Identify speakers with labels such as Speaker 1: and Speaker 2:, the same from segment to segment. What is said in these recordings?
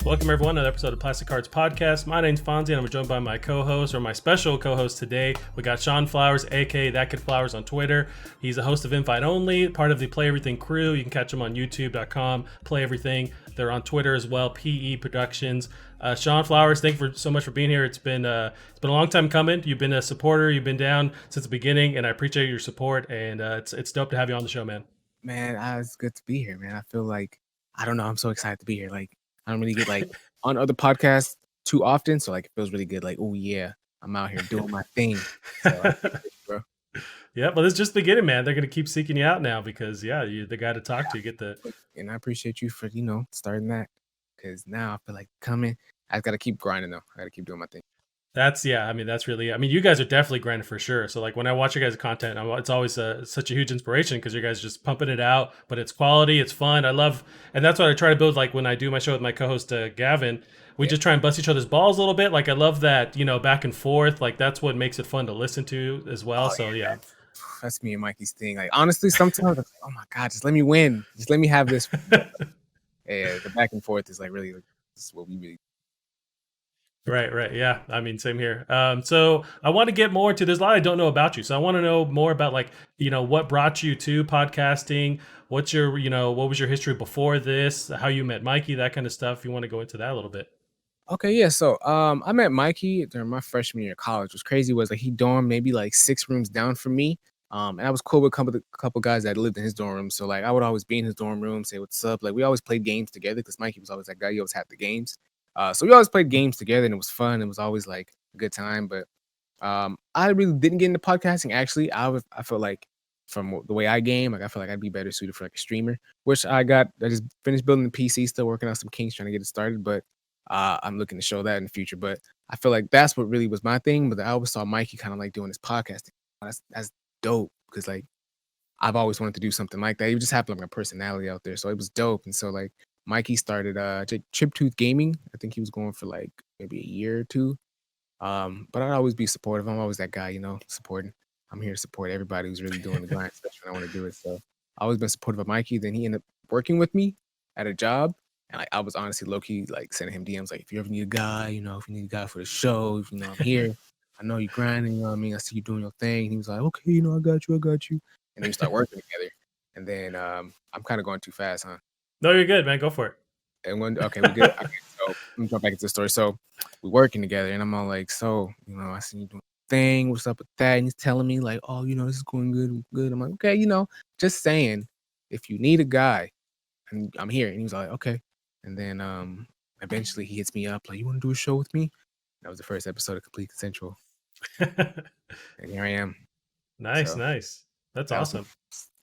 Speaker 1: Welcome everyone to another episode of Plastic Cards Podcast. My name's Fonzie and I'm joined by my co-host, or my special co-host today. We got Shawn Flowers, aka That Kid Flowers on Twitter. He's a host of Invite Only, part of the Play Everything crew. You can catch him on youtube.com, Play Everything. They're on Twitter as well, PE Productions. Shawn Flowers, thank you so much for being here. It's been a long time coming. You've been a supporter. You've been down since the beginning, and I appreciate your support. And it's dope to have you on the show, man.
Speaker 2: Man, it's good to be here, man. I feel like, I don't know, I'm so excited to be here. Like, I don't really get on other podcasts too often, so like it feels really good. Like, oh yeah, I'm out here doing my thing. So, I appreciate it, bro.
Speaker 1: Yeah, but it's just the beginning, man. They're gonna keep seeking you out now because you're the guy to talk to. Get the
Speaker 2: And I appreciate you for starting that, because now I feel like I got to keep grinding though. I got to keep doing my thing.
Speaker 1: That's really. I mean, you guys are definitely grinding for sure. So like when I watch your guys' content, it's always such a huge inspiration because you guys are just pumping it out. But it's quality, it's fun. I love, and that's what I try to build. Like when I do my show with my co-host Gavin, we just try and bust each other's balls a little bit. Like I love that, back and forth. Like that's what makes it fun to listen to as well. So yeah.
Speaker 2: That's me and Mikey's thing. Like honestly, sometimes I'm like, oh my god, just let me win. Just let me have this. Yeah, the back and forth is like really this is what we really.
Speaker 1: Right. Yeah. I mean, same here. So I want to get more into, there's a lot I don't know about you. So I want to know more about what brought you to podcasting? What's your, what was your history before this? How you met Mikey, that kind of stuff. If you want to go into that a little bit.
Speaker 2: Okay, yeah. So I met Mikey during my freshman year of college. What's crazy was like he dormed maybe like 6 rooms down from me. And I was cool with a couple guys that lived in his dorm room. So like I would always be in his dorm room, say what's up. Like we always played games together because Mikey was always that guy. He always had the games. So we always played games together and it was fun. It was always like a good time. But I really didn't get into podcasting. Actually, I feel like from the way I game, like I feel like I'd be better suited for like a streamer, which I just finished building the PC, still working on some kinks, trying to get it started. But I'm looking to show that in the future. But I feel like that's what really was my thing. But I always saw Mikey kind of like doing his podcasting. That's dope because like I've always wanted to do something like that. He just had like my personality out there, so it was dope. And so like Mikey started Chiptooth Gaming. I think he was going for like maybe a year or two. But I'd always be supportive. I'm always that guy, supporting. I'm here to support everybody who's really doing the grind, especially when I want to do it. So I always been supportive of Mikey. Then he ended up working with me at a job. And like I was honestly low-key like sending him DMs like, if you ever need a guy, if you need a guy for the show, if I'm here. I know you grinding, you know what I mean? I see you doing your thing. And he was like, okay, I got you. And then we start working together. And then I'm kind of going too fast, huh?
Speaker 1: No, you're good, man. Go for it.
Speaker 2: And we're good. Okay, so let me jump back into the story. So we're working together, and I'm all like, I see you doing the thing. What's up with that? And he's telling me like, oh, this is going good. I'm like, okay, just saying, if you need a guy, and I'm here. And he was like, okay. And then eventually he hits me up like, you want to do a show with me? That was the first episode of Complete Consensual. And here I am.
Speaker 1: Nice. That's awesome.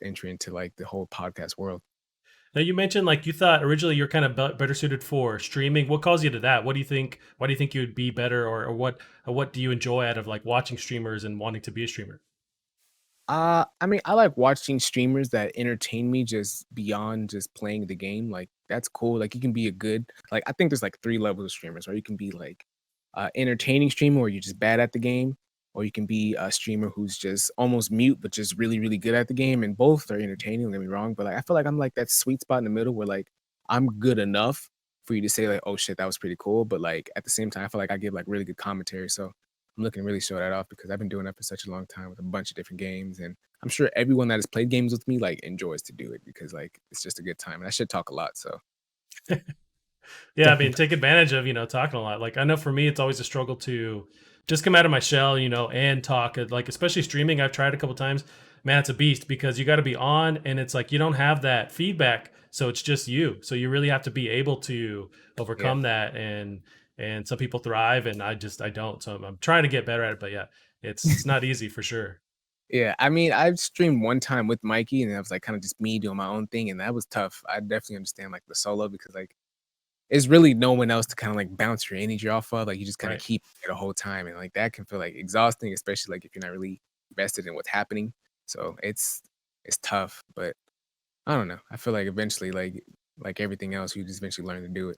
Speaker 2: Entry into like the whole podcast world.
Speaker 1: Now you mentioned like you thought originally you're kind of better suited for streaming. What caused you to that? What do you think? Why do you think you would be better, or what do you enjoy out of like watching streamers and wanting to be a streamer?
Speaker 2: I mean, I like watching streamers that entertain me just beyond just playing the game. Like that's cool. Like you can be I think there's like 3 levels of streamers, or you can be like entertaining streamer where you're just bad at the game, or you can be a streamer who's just almost mute but just really really good at the game. And both are entertaining, don't get me wrong, but like I feel like I'm like that sweet spot in the middle where like I'm good enough for you to say like, oh shit, that was pretty cool, but like at the same time I feel like I give like really good commentary. So I'm looking to really show that off because I've been doing that for such a long time with a bunch of different games, and I'm sure everyone that has played games with me like enjoys to do it because like it's just a good time, and I should talk a lot. So
Speaker 1: yeah, I mean, take advantage of talking a lot. Like I know for me, it's always a struggle to just come out of my shell, and talk. Like especially streaming, I've tried a couple times. Man, it's a beast because you got to be on, and it's like you don't have that feedback, so it's just you. So you really have to be able to overcome that, and some people thrive, and I don't. So I'm trying to get better at it, but yeah, it's not easy for sure.
Speaker 2: Yeah, I mean, I've streamed one time with Mikey, and it was like kind of just me doing my own thing, and that was tough. I definitely understand like the solo because like it's really no one else to kind of like bounce your energy off of. Like you just kind of keep it the whole time, and like that can feel like exhausting, especially like if you're not really invested in what's happening. So it's tough, but I don't know. I feel like eventually, like everything else, you just eventually learn to do it.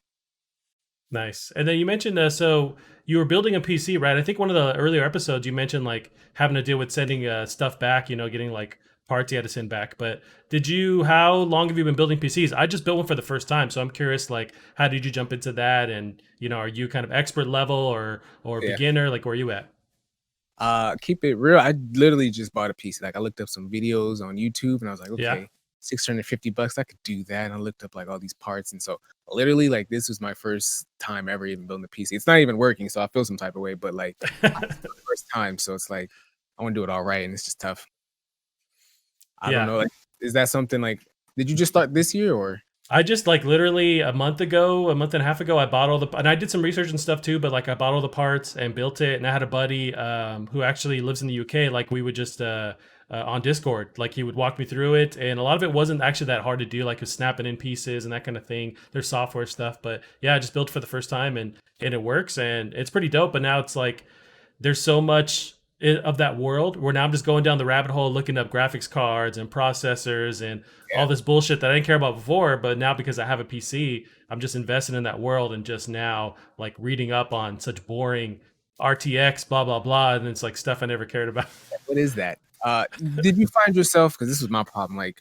Speaker 1: Nice. And then you mentioned, so you were building a PC, right? I think one of the earlier episodes you mentioned like having to deal with sending stuff back, getting like parts you had to send back. But how long have you been building PCs? I just built one for the first time, so I'm curious, like, how did you jump into that? And, are you kind of expert level or
Speaker 2: Yeah.
Speaker 1: beginner? Like, where are you at?
Speaker 2: Keep it real. I literally just bought a PC. Like I looked up some videos on YouTube and I was like,
Speaker 1: Yeah.
Speaker 2: okay, $650, I could do that. And I looked up like all these parts. And so literally like this was my first time ever even building a PC. It's not even working, so I feel some type of way, but like it's the first time. So it's like I want to do it all right. And it's just tough. I don't
Speaker 1: Yeah.
Speaker 2: know. Like, is that something like did you just start this year or
Speaker 1: I just like literally a month and a half ago, I bought all and I did some research and stuff too, but like I bought all the parts and built it. And I had a buddy who actually lives in the UK. Like we would just on Discord, like he would walk me through it. And a lot of it wasn't actually that hard to do, like snapping in pieces and that kind of thing. There's software stuff, but yeah, I just built for the first time and it works and it's pretty dope. But now it's like there's so much of that world where now I'm just going down the rabbit hole looking up graphics cards and processors and all
Speaker 2: yeah.
Speaker 1: this bullshit that I didn't care about before. But now because I have a PC, I'm just invested in that world and just now like reading up on such boring RTX, blah, blah, blah. And it's like stuff I never cared about.
Speaker 2: What is that? Did you find yourself because this was my problem, like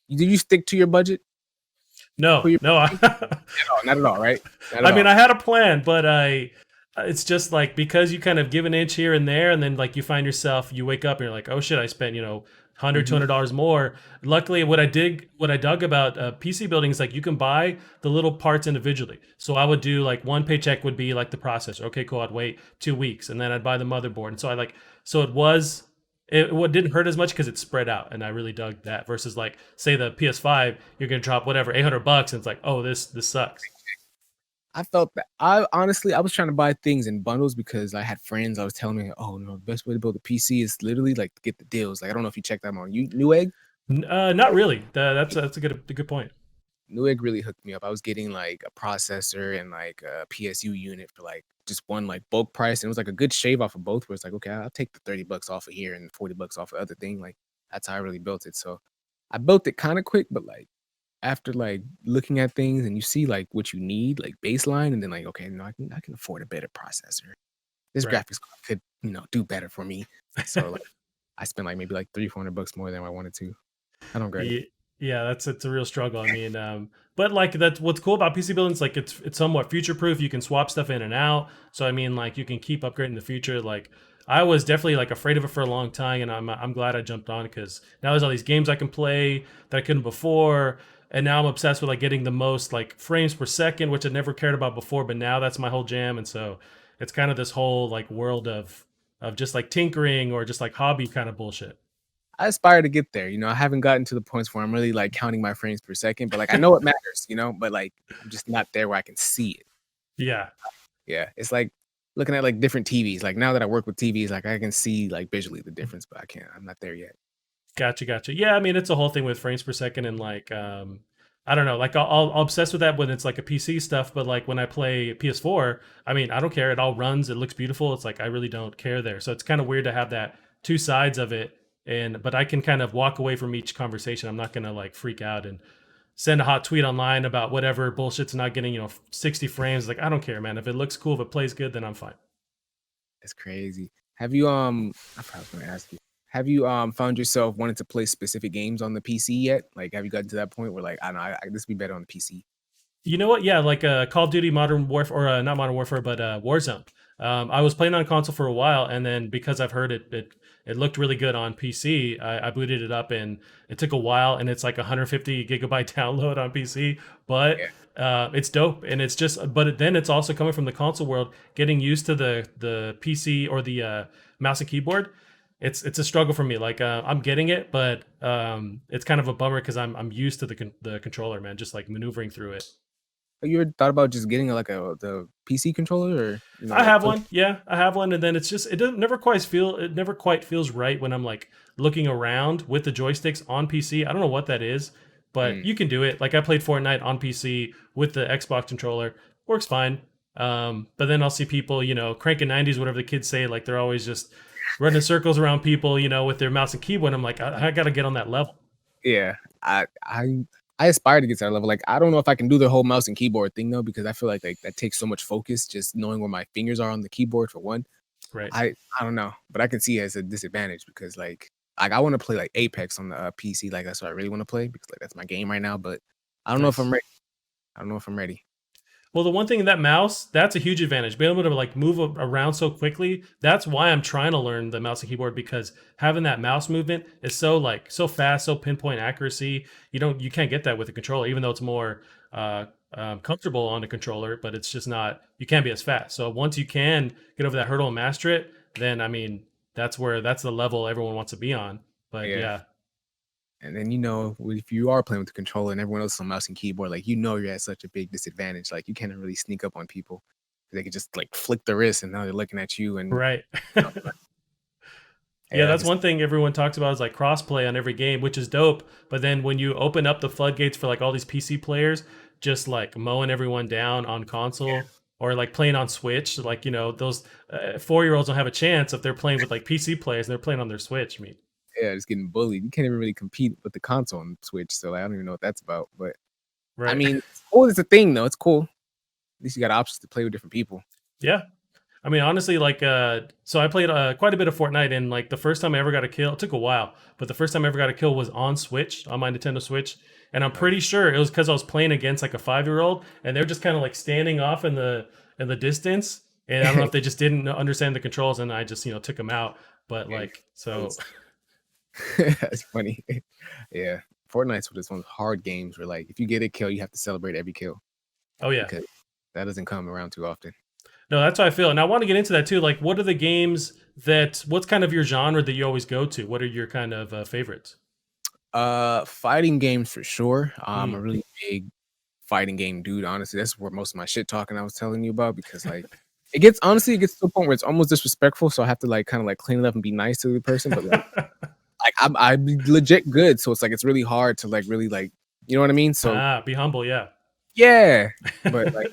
Speaker 2: did you stick to your budget
Speaker 1: No,
Speaker 2: for your
Speaker 1: no.
Speaker 2: PC? Not at all, right? Not
Speaker 1: I
Speaker 2: at
Speaker 1: mean,
Speaker 2: all.
Speaker 1: I had a plan, but it's just like because you kind of give an inch here and there, and then like you find yourself, you wake up and you're like, oh shit, I spent, $100,
Speaker 2: Mhm.
Speaker 1: $200 more. Luckily, what I dug about PC building is like you can buy the little parts individually. So I would do like one paycheck would be like the processor. Okay, cool. I'd wait 2 weeks and then I'd buy the motherboard. And so so what didn't hurt as much because it's spread out, and I really dug that. Versus like say the PS5, you're gonna drop whatever $800, and it's like, oh, this sucks.
Speaker 2: I felt that. I honestly, I was trying to buy things in bundles because I had friends. I was telling me, oh no, the best way to build a PC is literally like to get the deals. Like I don't know if you checked them on you Newegg.
Speaker 1: Not really. That's a good point.
Speaker 2: Newegg really hooked me up. I was getting like a processor and like a PSU unit for like just one like bulk price, and it was like a good shave off of both. Where it's like, okay, I'll take the $30 off of here and 40 bucks off of other thing. Like that's how I really built it. So I built it kind of quick, but like after like looking at things and you see like what you need, like baseline, and then like, okay, no, I can afford a better processor. This
Speaker 1: Right.
Speaker 2: graphics card could, do better for me. So like I spent like maybe like 300-400 bucks more than I wanted to. I don't regret it.
Speaker 1: Ye- Yeah, that's it's a real struggle. I mean, but like that's what's cool about PC building is like it's somewhat future proof. You can swap stuff in and out. So I mean, like you can keep upgrading in the future. Like I was definitely like afraid of it for a long time, and I'm glad I jumped on because now there's all these games I can play that I couldn't before, and now I'm obsessed with like getting the most like frames per second, which I never cared about before, but now that's my whole jam. And so it's kind of this whole like world of just like tinkering or just like hobby kind of bullshit.
Speaker 2: I aspire to get there. I haven't gotten to the points where I'm really like counting my frames per second, but like I know it matters, but like I'm just not there where I can see it.
Speaker 1: Yeah.
Speaker 2: Yeah. It's like looking at like different TVs. Like now that I work with TVs, like I can see like visually the difference, but I can't. I'm not there yet.
Speaker 1: Gotcha, gotcha. Yeah, I mean it's a whole thing with frames per second and like I don't know, like I'll obsess with that when it's like a PC stuff, but like when I play PS4, I mean I don't care. It all runs. It looks beautiful. It's like I really don't care there. So it's kind of weird to have that two sides of it, and but I can kind of walk away from each conversation. I'm not gonna like freak out and send a hot tweet online about whatever bullshit's not getting 60 frames. Like I don't care, man. If it looks cool, if it plays good, then I'm fine.
Speaker 2: It's crazy. Have you I probably was gonna ask you. Have you found yourself wanting to play specific games on the PC yet? Like have you gotten to that point where like I don't know, this would be better on the PC?
Speaker 1: You know what? Yeah, like Call of Duty Modern Warfare, or not Modern Warfare, but Warzone. I was playing on console for a while, and then because I've heard it looked really good on PC, I booted it up, and it took a while, and it's like 150 gigabyte download on PC, but
Speaker 2: Yeah.
Speaker 1: it's dope, and it's just, then it's also coming from the console world, getting used to the PC or the mouse and keyboard. It's a struggle for me. Like I'm getting it, but it's kind of a bummer because I'm used to the controller, man, just like maneuvering through it.
Speaker 2: Have you ever thought about just getting like the PC controller or
Speaker 1: I
Speaker 2: like
Speaker 1: have one. Yeah, I have one, and then it's just it never quite feels right when I'm like looking around with the joysticks on PC. I don't know what that is, but
Speaker 2: Mm,
Speaker 1: you can do it. Like I played Fortnite on PC with the Xbox controller, works fine. But then I'll see people, cranking 90s, whatever the kids say, like they're always just running circles around people, with their mouse and keyboard. I'm like, I got to get on that level.
Speaker 2: yeah. I aspire to get to that level. Like I don't know if I can do the whole mouse and keyboard thing though, because I feel like that takes so much focus just knowing where my fingers are on the keyboard for one.
Speaker 1: Right.
Speaker 2: I don't know, but I can see it as a disadvantage because like like I want to play like Apex on the PC. Like that's what I really want to play because like that's my game right now. But I don't know if I'm
Speaker 1: Nice.
Speaker 2: ready. I don't know if I'm ready.
Speaker 1: Well, the one thing in that mouse, that's a huge advantage. Being able to like move around so quickly. That's why I'm trying to learn the mouse and keyboard because having that mouse movement is so like so fast, so pinpoint accuracy. You can't get that with a controller, even though it's more comfortable on the controller. But it's just not. You can't be as fast. So once you can get over that hurdle and master it, then I mean that's the level everyone wants to be on. But
Speaker 2: Yeah.
Speaker 1: yeah,
Speaker 2: And then if you are playing with the controller and everyone else is on mouse and keyboard, like you're at such a big disadvantage. Like you can't really sneak up on people. They could just like flick the wrist and now they're looking at you and
Speaker 1: right. Yeah,
Speaker 2: yeah,
Speaker 1: that's one thing everyone talks about is like crossplay on every game, which is dope. But then when you open up the floodgates for like all these PC players, just like mowing everyone down on console or like playing on Switch, like those 4-year-olds don't have a chance if they're playing with like PC players and they're playing on their Switch. I mean,
Speaker 2: yeah, just getting bullied. You can't even really compete with the console on Switch. So like, I don't even know what that's about. But I
Speaker 1: right?
Speaker 2: mean, it's cool. It's a thing though. It's cool. At least you got options to play with different people.
Speaker 1: Yeah. I mean, honestly, like, so I played quite a bit of Fortnite, and like the first time I ever got a kill, it took a while, but the first time I ever got a kill was on Switch, on my Nintendo Switch, and I'm
Speaker 2: Like,
Speaker 1: pretty sure it was because I was playing against like a 5-year-old, and they're just kind of like standing off in the distance, and I don't know if they just didn't understand the controls, and I just took them out, but
Speaker 2: yeah,
Speaker 1: like so,
Speaker 2: that's funny. Yeah, Fortnite's one of those hard games where like if you get a kill, you have to celebrate every kill
Speaker 1: oh yeah,
Speaker 2: because that doesn't come around too often.
Speaker 1: no, that's how I feel, and I want to get into that too. Like, what are the games what's kind of your genre that you always go to? What are your kind of favorites?
Speaker 2: Fighting games for sure. I'm a
Speaker 1: Mm.
Speaker 2: really big fighting game dude. Honestly, that's where most of my shit talking I was telling you about because like it gets to a point where it's almost disrespectful. So I have to like kind of like clean it up and be nice to the person. But I'm legit good. So it's like it's really hard to like really like you know what I mean. So
Speaker 1: Be humble, yeah.
Speaker 2: yeah, but like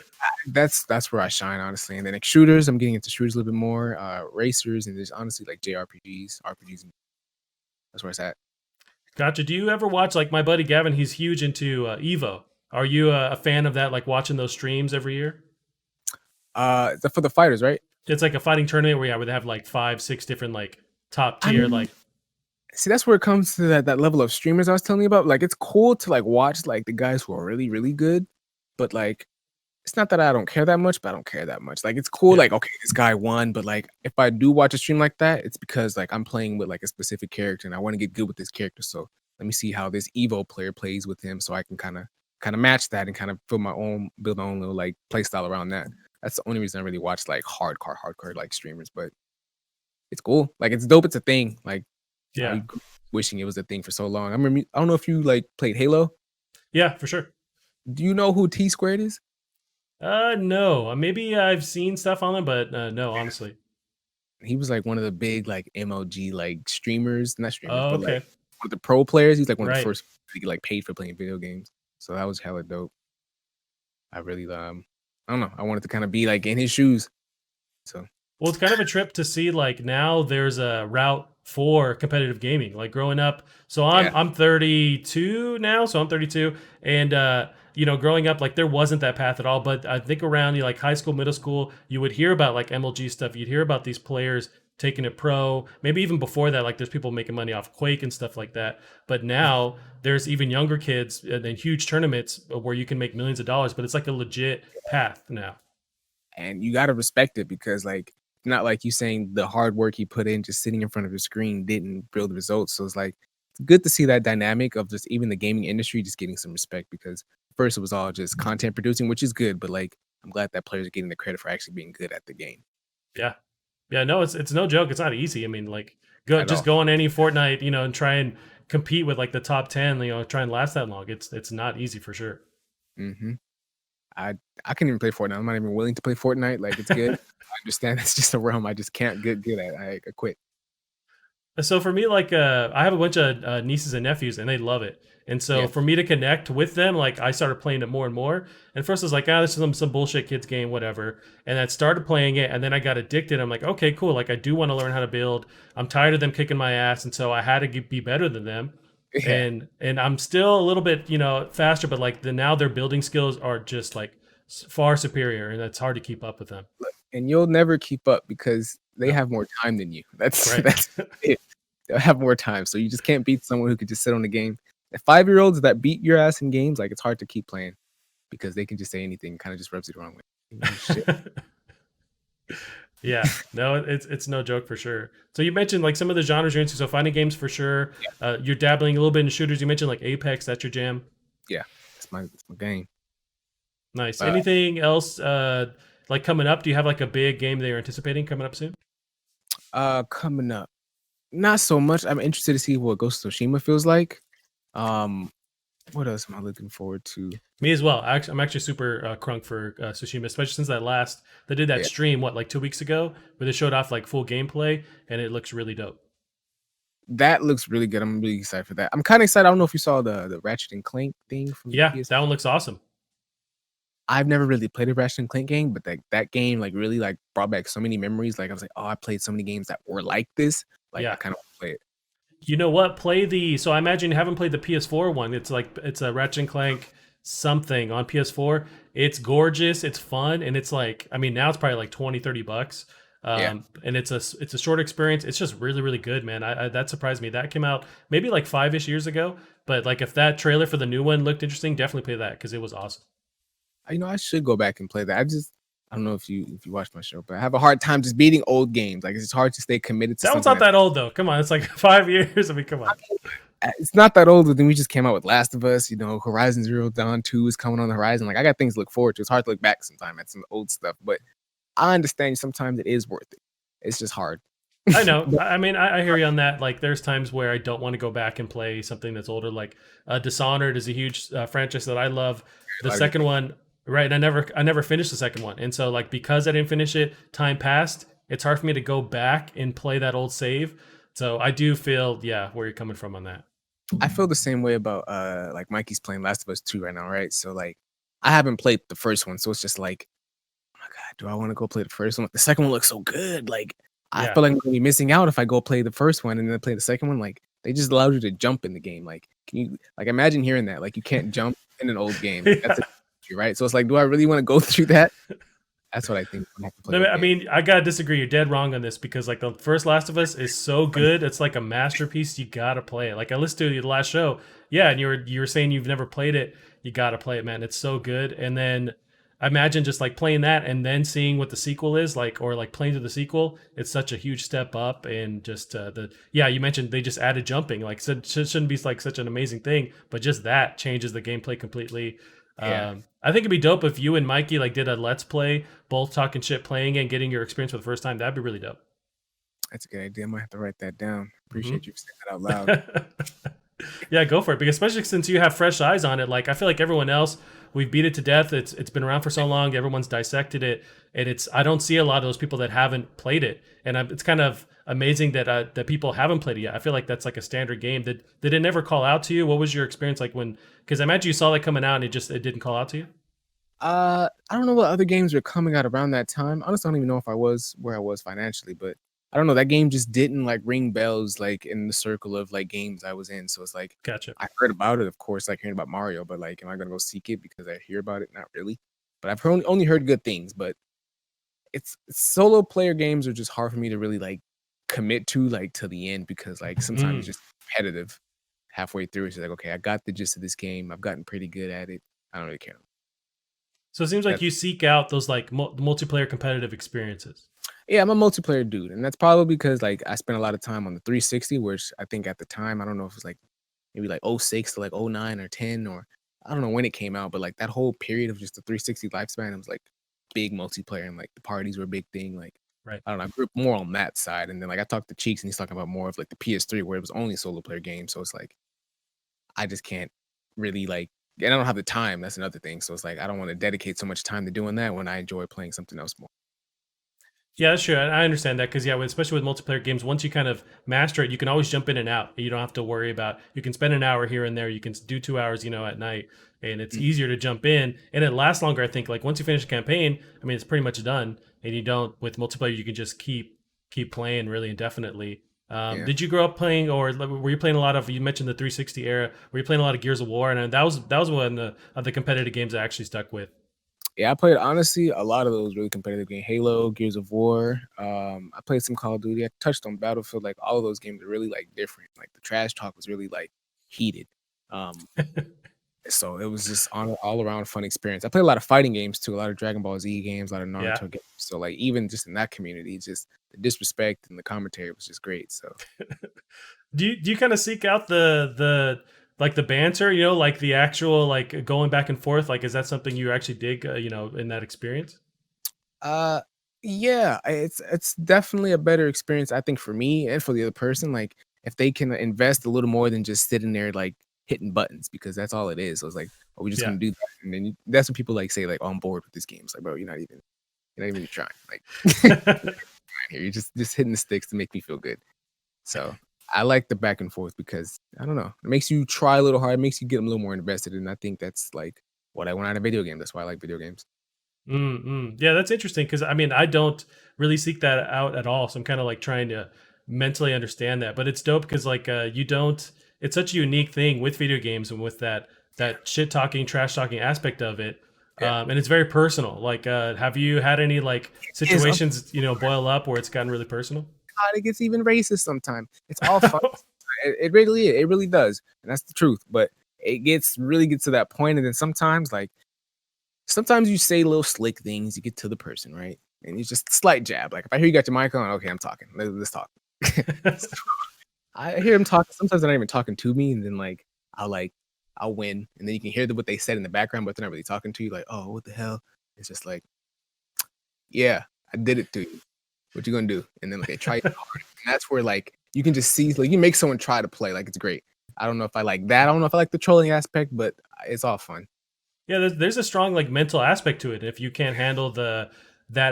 Speaker 2: that's where I shine honestly. And then like shooters, I'm getting into shooters a little bit more. Racers and there's honestly like JRPGs, RPGs. That's where it's at.
Speaker 1: Gotcha. Do you ever watch like my buddy Gavin? He's huge into Evo. Are you a fan of that? Like watching those streams every year?
Speaker 2: For the fighters, right?
Speaker 1: It's like a fighting tournament where they have like 5, 6 different like top
Speaker 2: I
Speaker 1: tier
Speaker 2: mean,
Speaker 1: like.
Speaker 2: see, that's where it comes to that level of streamers I was telling you about. Like, it's cool to like watch like the guys who are really, really good, but like it's not that I don't care that much, but I don't care that much. Like, it's cool,
Speaker 1: Yeah,
Speaker 2: like, okay, this guy won, but like if I do watch a stream like that, it's because like I'm playing with like a specific character and I want to get good with this character. So let me see how this Evo player plays with him so I can kind of match that and kind of build my own little like play style around that. That's the only reason I really watch like hardcore like streamers, but it's cool. Like it's dope, it's a thing. Like
Speaker 1: yeah,
Speaker 2: I wishing it was a thing for so long. I don't know if you like played Halo.
Speaker 1: yeah, for sure.
Speaker 2: Do you know who T Squared is?
Speaker 1: No, maybe I've seen stuff on them, but no, honestly.
Speaker 2: He was like one of the big like MLG like streamers, not streamers,
Speaker 1: Oh,
Speaker 2: but like
Speaker 1: okay,
Speaker 2: one of the pro players. He's like one of the
Speaker 1: right.
Speaker 2: first to get like paid for playing video games. So that was hella dope. I really I don't know. I wanted to kind of be like in his shoes. So
Speaker 1: Well, it's kind of a trip to see like now there's a route for competitive gaming. Like growing up, so I'm
Speaker 2: yeah.
Speaker 1: I'm 32 now, so I'm 32, and growing up like there wasn't that path at all. But I think around like high school, middle school, you would hear about like MLG stuff. You'd hear about these players taking it pro. Maybe even before that, like there's people making money off Quake and stuff like that. But now there's even younger kids and huge tournaments where you can make millions of dollars. But it's like a legit path now.
Speaker 2: And you gotta respect it because like not like you saying the hard work he put in just sitting in front of the screen didn't build results. So it's like it's good to see that dynamic of just even the gaming industry just getting some respect because first it was all just content producing, which is good, but like I'm glad that players are getting the credit for actually being good at the game
Speaker 1: Yeah. Yeah, no, it's no joke. It's not easy. I mean, like
Speaker 2: at
Speaker 1: just
Speaker 2: all.
Speaker 1: go on any Fortnite, and try and compete with like the top 10, try and last that long. It's not easy for sure.
Speaker 2: hmm I can't even play Fortnite. I'm not even willing to play Fortnite. Like it's good. I understand it's just a realm I just can't get good at. I quit.
Speaker 1: So for me, like I have a bunch of nieces and nephews, and they love it. And so
Speaker 2: Yeah.
Speaker 1: for me to connect with them, like I started playing it more and more. And first I was like, this is some bullshit kids game, whatever. And I started playing it, and then I got addicted. I'm like, okay, cool. Like I do want to learn how to build. I'm tired of them kicking my ass, and so I had to be better than them.
Speaker 2: Yeah.
Speaker 1: And I'm still a little bit faster, but like now their building skills are just like far superior, and it's hard to keep up with them.
Speaker 2: And you'll never keep up because they
Speaker 1: No,
Speaker 2: have more time than you. That's
Speaker 1: right.
Speaker 2: that's it. they'll have more time. So you just can't beat someone who could just sit on the game. The 5-year-olds that beat your ass in games, like it's hard to keep playing because they can just say anything, kind of just rubs it the wrong way. Shit.
Speaker 1: Yeah, no, it's no joke for sure. So you mentioned like some of the genres you're into. So fighting games for sure. You're dabbling a little bit in shooters. You mentioned like Apex. That's your jam.
Speaker 2: Yeah, that's my game.
Speaker 1: Nice.
Speaker 2: Uh,
Speaker 1: Anything else like coming up? Do you have like a big game that you're anticipating coming up soon?
Speaker 2: coming up, not so much. I'm interested to see what Ghost of Tsushima feels like. Um, what else am I looking forward to?
Speaker 1: Me as well. I'm actually super crunk for Tsushima, especially since they did that
Speaker 2: Yeah,
Speaker 1: stream what like 2 weeks ago where they showed off like full gameplay and it looks really dope.
Speaker 2: that looks really good. I'm really excited for that. I'm kind of excited. I don't know if you saw the Ratchet and Clank thing from the
Speaker 1: Yeah,
Speaker 2: PS.
Speaker 1: that one looks awesome.
Speaker 2: I've never really played a Ratchet and Clank game, but that game like really like brought back so many memories. Like I was like, oh, I played so many games that were like this. Like I
Speaker 1: Yeah.
Speaker 2: kind of want to play it.
Speaker 1: You know what? Play the. So I imagine you haven't played the PS4 one. It's a Ratchet and Clank something on PS4. It's gorgeous. It's fun, and it's like I mean now it's probably like 20, $30.
Speaker 2: Yeah.
Speaker 1: And it's a short experience. It's just really really good, man. I that surprised me. That came out maybe like 5-ish years ago. But like if that trailer for the new one looked interesting, definitely play that because it was awesome.
Speaker 2: I should go back and play that. I don't know if you watched my show, but I have a hard time just beating old games. Like it's hard to stay committed to
Speaker 1: That one's
Speaker 2: something
Speaker 1: not that old though. Come on, it's like 5 years. I mean, come on.
Speaker 2: it's not that old. But then we just came out with Last of Us. Horizon Zero Dawn 2 is coming on the horizon. Like I got things to look forward to. It's hard to look back sometime at some old stuff, but I understand sometimes it is worth it. It's just hard.
Speaker 1: I know.
Speaker 2: But
Speaker 1: I mean, I hear you on that. Like, there's times where I don't want to go back and play something that's older. Like, Dishonored is a huge franchise that I love.
Speaker 2: a
Speaker 1: The
Speaker 2: lot of good
Speaker 1: second one, right? And I never finished the second one, and so like because I didn't finish it, time passed. It's hard for me to go back and play that old save. So I do feel, yeah, where you're coming from on that.
Speaker 2: I feel the same way about like Mikey's playing Last of Us 2 right now, right? So like I haven't played the first one, so it's just like, oh my god, do I want to go play the first one? The second one looks so good. Like I
Speaker 1: Yeah.
Speaker 2: feel like I'm gonna be missing out if I go play the first one and then play the second one. Like they just allowed you to jump in the game. Like can you like imagine hearing that? Like you can't jump in an old game. Like, that's
Speaker 1: Yeah.
Speaker 2: a right. So it's like, do I really want to go through that? That's what I think when I have to play
Speaker 1: No,
Speaker 2: that
Speaker 1: I
Speaker 2: game.
Speaker 1: mean, I gotta disagree. You're dead wrong on this because like the first Last of Us is so good. It's like a masterpiece. You gotta play it. Like I listened to the last show, yeah, and you were saying you've never played it. You gotta play it, man. It's so good. And then I imagine just like playing that and then seeing what the sequel is like, or like playing to the sequel. It's such a huge step up. And just yeah, you mentioned they just added jumping. Like so, shouldn't be like such an amazing thing, but just that changes the gameplay completely.
Speaker 2: Yeah,
Speaker 1: I think it'd be dope if you and Mikey like did a let's play, both talking shit, playing it, and getting your experience for the first time. That'd be really dope.
Speaker 2: that's a good idea. I might have to write that down.
Speaker 1: Hmm.
Speaker 2: Appreciate you saying that out loud.
Speaker 1: Yeah, go for it. Because especially since you have fresh eyes on it, like I feel like everyone else, we've beat it to death. It's been around for so long. Everyone's dissected it, and it's I don't see a lot of those people that haven't played it, and it's kind of amazing that people haven't played it yet. I feel like that's like a standard game. Did it never call out to you? What was your experience like when? Because I imagine you saw that coming out and it didn't call out to you.
Speaker 2: I don't know what other games were coming out around that time. Honestly, I don't even know if I was where I was financially, but I don't know. That game just didn't like ring bells like in the circle of like games I was in. So it's like
Speaker 1: Gotcha.
Speaker 2: I heard about it, of course, like hearing about Mario, but like, am I gonna go seek it because I hear about it? Not really. But I've only heard good things. But it's solo player games are just hard for me to really like commit to like to the end because like sometimes it's
Speaker 1: Mm.
Speaker 2: just competitive halfway through. It's just like, okay, I got the gist of this game. I've gotten pretty good at it. I don't really care.
Speaker 1: So it seems like
Speaker 2: That
Speaker 1: you seek out those like multiplayer competitive experiences.
Speaker 2: Yeah, I'm a multiplayer dude, and that's probably because like I spent a lot of time on the 360, which I think at the time I don't know if it was like maybe like '06 to like '09 or 10 or I don't know when it came out, but like that whole period of just the 360 lifespan, it was like big multiplayer and like the parties were a big thing. Like
Speaker 1: Right.
Speaker 2: I don't know, I grew up more on that side, and then like I talked to Cheeks and he's talking about more of like the PS3 where it was only solo player games. So it's like I just can't really like, and I don't have the time. That's another thing. So it's like I don't want to dedicate so much time to doing that when I enjoy playing something else more.
Speaker 1: Yeah, that's true. I understand that because yeah, especially with multiplayer games, once you kind of master it, you can always jump in and out. You don't have to worry about. You can spend an hour here and there. You can do 2 hours, at night, and it's
Speaker 2: Mm,
Speaker 1: easier to jump in and it lasts longer. I think like once you finish a campaign, I mean it's pretty much done, and you don't with multiplayer. You can just keep playing really indefinitely.
Speaker 2: yeah.
Speaker 1: Did you grow up playing, or were you playing a lot of? You mentioned the 360 era. Were you playing a lot of Gears of War? And that was one of the competitive games I actually stuck with.
Speaker 2: Yeah, I played honestly a lot of those really competitive games. Halo, Gears of War. I played some Call of Duty. I touched on Battlefield. Like all of those games are really like different. Like the trash talk was really like heated. Um, so it was just on all around fun experience. I played a lot of fighting games too, a lot of Dragon Ball Z games, a lot of
Speaker 1: Yeah.
Speaker 2: Naruto games. So like even just in that community, just the disrespect and the commentary was just great. So
Speaker 1: Do you kind of seek out the like the banter, like the actual like going back and forth? Like, is that something you actually dig, in that experience?
Speaker 2: Uh, yeah, it's definitely a better experience, I think, for me and for the other person. Like, if they can invest a little more than just sitting there like hitting buttons, because that's all it is. So it's like, are we just
Speaker 1: Yeah.
Speaker 2: gonna do that? And then that's what people like say, like, oh, I'm bored with this game. It's like, bro, you're not even trying. Like, here, you're just hitting the sticks to make me feel good. So I like the back and forth because I don't know, it makes you try a little hard, it makes you get a little more invested, and I think that's like what I want out of video game. That's why I like video games.
Speaker 1: Yeah, that's interesting because I mean I don't really seek that out at all. So I'm kind of like trying to mentally understand that. But it's dope because like you don't. It's such a unique thing with video games and with that shit talking, trash talking aspect of it,
Speaker 2: Yeah,
Speaker 1: and it's very personal. Like, have you had any like
Speaker 2: it is.
Speaker 1: situations boil up where it's gotten really personal?
Speaker 2: God, it gets even racist sometimes. It's all fun. It really is. It really does, and that's the truth. But it really gets to that point, and then sometimes you say little slick things. You get to the person, right? And you just slight jab. Like if I hear you got your mic on, okay, I'm talking. Let's talk. I hear him talking. Sometimes they're not even talking to me, and then like I'll win, and then you can hear what they said in the background, but they're not really talking to you. Like, oh, what the hell? It's just like, yeah, I did it to you. What you gonna do? And then like they try hard, and that's where like you can just see like you make someone try to play. Like it's great. I don't know if I like that. I don't know if I like the trolling aspect, but it's all fun.
Speaker 1: Yeah, there's a strong like mental aspect to it. If you can't handle that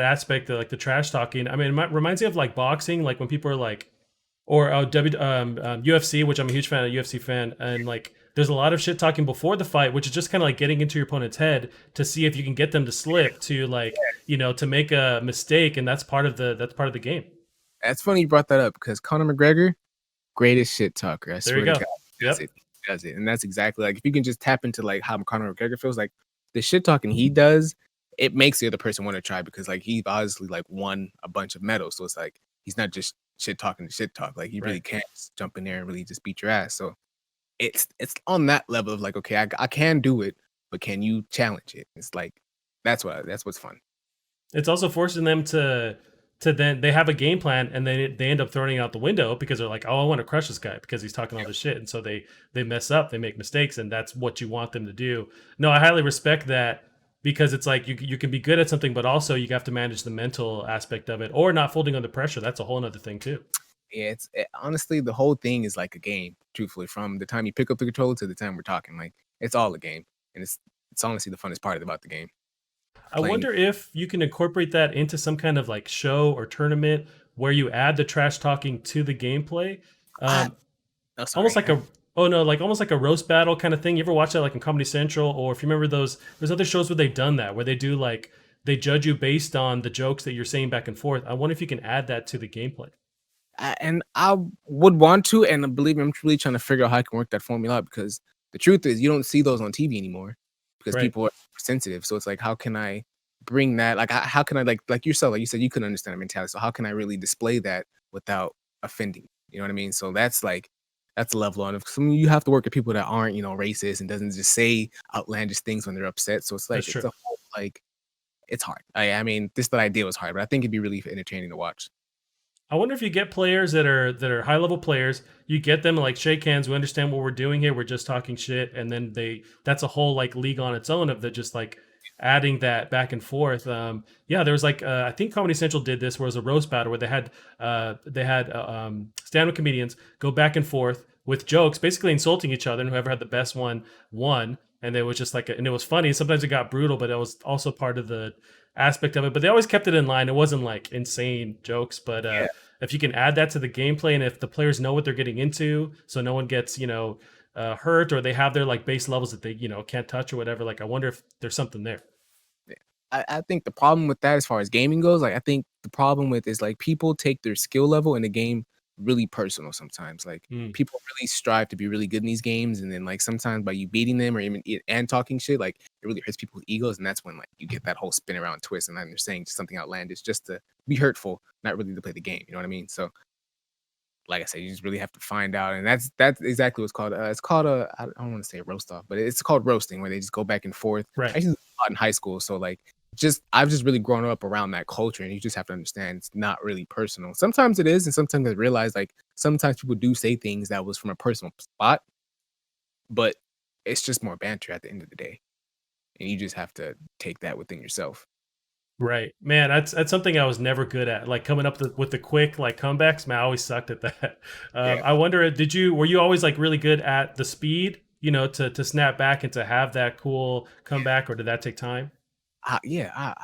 Speaker 1: aspect of like the trash talking, I mean, reminds me of like boxing, like when people are like, or UFC, which I'm a huge fan of UFC fan, and like there's a lot of shit talking before the fight, which is just kind of like getting into your opponent's head to see if you can get them to slip, to like to make a mistake, and that's part of the game.
Speaker 2: That's funny you brought that up because Conor McGregor, greatest shit talker. I
Speaker 1: There you
Speaker 2: swear to
Speaker 1: go.
Speaker 2: God, he does
Speaker 1: Yep.
Speaker 2: it. He does it, and that's exactly like if you can just tap into like how Conor McGregor feels, like the shit talking he does, it makes the other person want to try because like he obviously like won a bunch of medals, so it's like he's not just shit talking to shit talk. Like he really
Speaker 1: Right.
Speaker 2: can just jump in there and really just beat your ass. So it's on that level of like, okay, I can do it, but can you challenge it? It's like that's what's fun.
Speaker 1: It's also forcing them to then they have a game plan and then they end up throwing it out the window because they're like, oh, I want to crush this guy because he's talking all this shit, and so they mess up, they make mistakes, and that's what you want them to do. No, I highly respect that because it's like you can be good at something, but also you have to manage the mental aspect of it or not folding under pressure. That's a whole other thing too.
Speaker 2: Yeah, honestly, the whole thing is like a game. Truthfully, from the time you pick up the controller to the time we're talking, like it's all a game, and it's honestly the funnest part about the game.
Speaker 1: I
Speaker 2: Playing.
Speaker 1: wonder if you can incorporate that into some kind of like show or tournament where you add the trash talking to the gameplay.
Speaker 2: I,
Speaker 1: Um,
Speaker 2: oh,
Speaker 1: almost
Speaker 2: sorry.
Speaker 1: like a oh no, like almost like a roast battle kind of thing. You ever watch that like in Comedy Central, or if you remember those, there's other shows where they've done that where they do like they judge you based on the jokes that you're saying back and forth. I wonder if you can add that to the gameplay.
Speaker 2: And I would want to, and believe me, I'm really trying to figure out how I can work that formula out because the truth is, you don't see those on TV anymore because
Speaker 1: Right.
Speaker 2: people are sensitive. So it's like, how can I bring that? Like, how can I like yourself? Like you said, you couldn't understand the mentality. So how can I really display that without offending? You know what I mean? So that's a level on. Some you have to work with people that aren't racist and doesn't just say outlandish things when they're upset. So it's
Speaker 1: That's
Speaker 2: like it's
Speaker 1: true.
Speaker 2: a whole like it's hard. I mean, this that idea was hard, but I think it'd be really entertaining to watch.
Speaker 1: I wonder if you get players that are high level players, you get them like shake hands, we understand what we're doing here, we're just talking shit, and then that's a whole like league on its own of the just like adding that back and forth. Yeah, there was like I think Comedy Central did this where it was a roast battle where they had stand-up comedians go back and forth with jokes, basically insulting each other, and whoever had the best one won. And it was just like, and it was funny. Sometimes it got brutal, but it was also part of the aspect of it. But they always kept it in line. It wasn't like insane jokes, but
Speaker 2: Yeah.
Speaker 1: if you can add that to the gameplay and if the players know what they're getting into so no one gets hurt or they have their like base levels that they can't touch or whatever, like I wonder if there's something there.
Speaker 2: I think the problem with that as far as gaming goes, like I think the problem with is like people take their skill level in the game really personal sometimes. Like
Speaker 1: Mm.
Speaker 2: people really strive to be really good in these games, and then like sometimes by you beating them or even and talking shit, like it really hurts people's egos, and that's when like you get that whole spin around twist, and then they're saying something outlandish just to be hurtful, not really to play the game. You know what I mean? So like I said, you just really have to find out, and that's exactly what's called. It's called a I don't want to say roast off, but it's called roasting, where they just go back and forth. I
Speaker 1: Right.
Speaker 2: used to do this a lot in high school, so like just I've just really grown up around that culture, and you just have to understand it's not really personal. Sometimes it is, and sometimes I realize like sometimes people do say things that was from a personal spot, but it's just more banter at the end of the day, and you just have to take that within yourself.
Speaker 1: Right. Man, that's something I was never good at. Like coming up with the quick like comebacks. Man, I always sucked at that.
Speaker 2: Yeah.
Speaker 1: I wonder, were you always like really good at the speed, to snap back and to have that cool comeback, or did that take time?
Speaker 2: Yeah,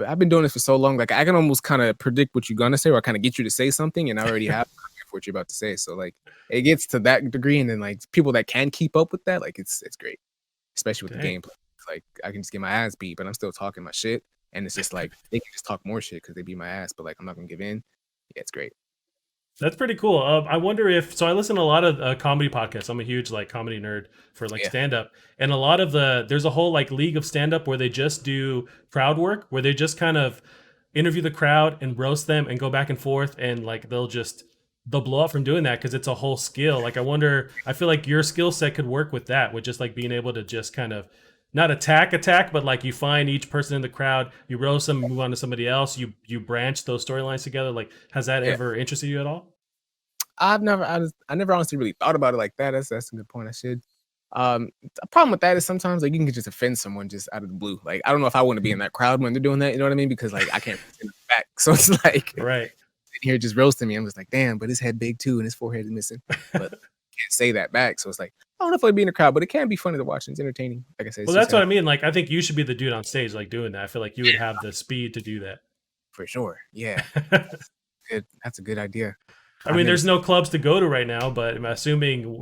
Speaker 2: I've been doing this for so long. Like I can almost kind of predict what you're gonna say, or kind of get you to say something, and I already have what you're about to say. So like it gets to that degree, and then like people that can keep up with that, like it's great, especially with the
Speaker 1: Dang.
Speaker 2: gameplay. It's like I can just get my ass beat, but I'm still talking my shit, and it's just like they can just talk more shit because they beat my ass, but like I'm not gonna give in. Yeah, it's great.
Speaker 1: That's pretty cool. I wonder if so. I listen to a lot of comedy podcasts. I'm a huge like comedy nerd for like
Speaker 2: Yeah,
Speaker 1: stand up, and a lot of there's a whole like league of stand up where they just do crowd work, where they just kind of interview the crowd and roast them and go back and forth, and like they'll blow up from doing that because it's a whole skill. Like I wonder, I feel like your skill set could work with that, with just like being able to just kind of not attack, but like you find each person in the crowd, you roast them, move on to somebody else, you branch those storylines together. Like, has that
Speaker 2: yeah.
Speaker 1: ever interested you at all?
Speaker 2: I never honestly really thought about it like that. That's a good point. I should. The problem with that is sometimes like you can just offend someone just out of the blue. Like I don't know if I want to be in that crowd when they're doing that. You know what I mean? Because like I can't send it back. So it's like
Speaker 1: Right.
Speaker 2: sitting here just roasting me. I'm just like, damn, but his head big too, and his forehead is missing. But can't say that back. So it's like I don't know if I'd be in the crowd, but it can be funny to watch. And it's entertaining. Like I said, it's
Speaker 1: Well,
Speaker 2: just
Speaker 1: that's what
Speaker 2: gotta
Speaker 1: I mean. Like, I think you should be the dude on stage, like doing that. I feel like you would have the speed to do
Speaker 2: for sure. Yeah,
Speaker 1: that.
Speaker 2: good. That's a good idea.
Speaker 1: I
Speaker 2: I've
Speaker 1: mean,
Speaker 2: never
Speaker 1: there's
Speaker 2: seen.
Speaker 1: no clubs to go to right now, but I'm assuming,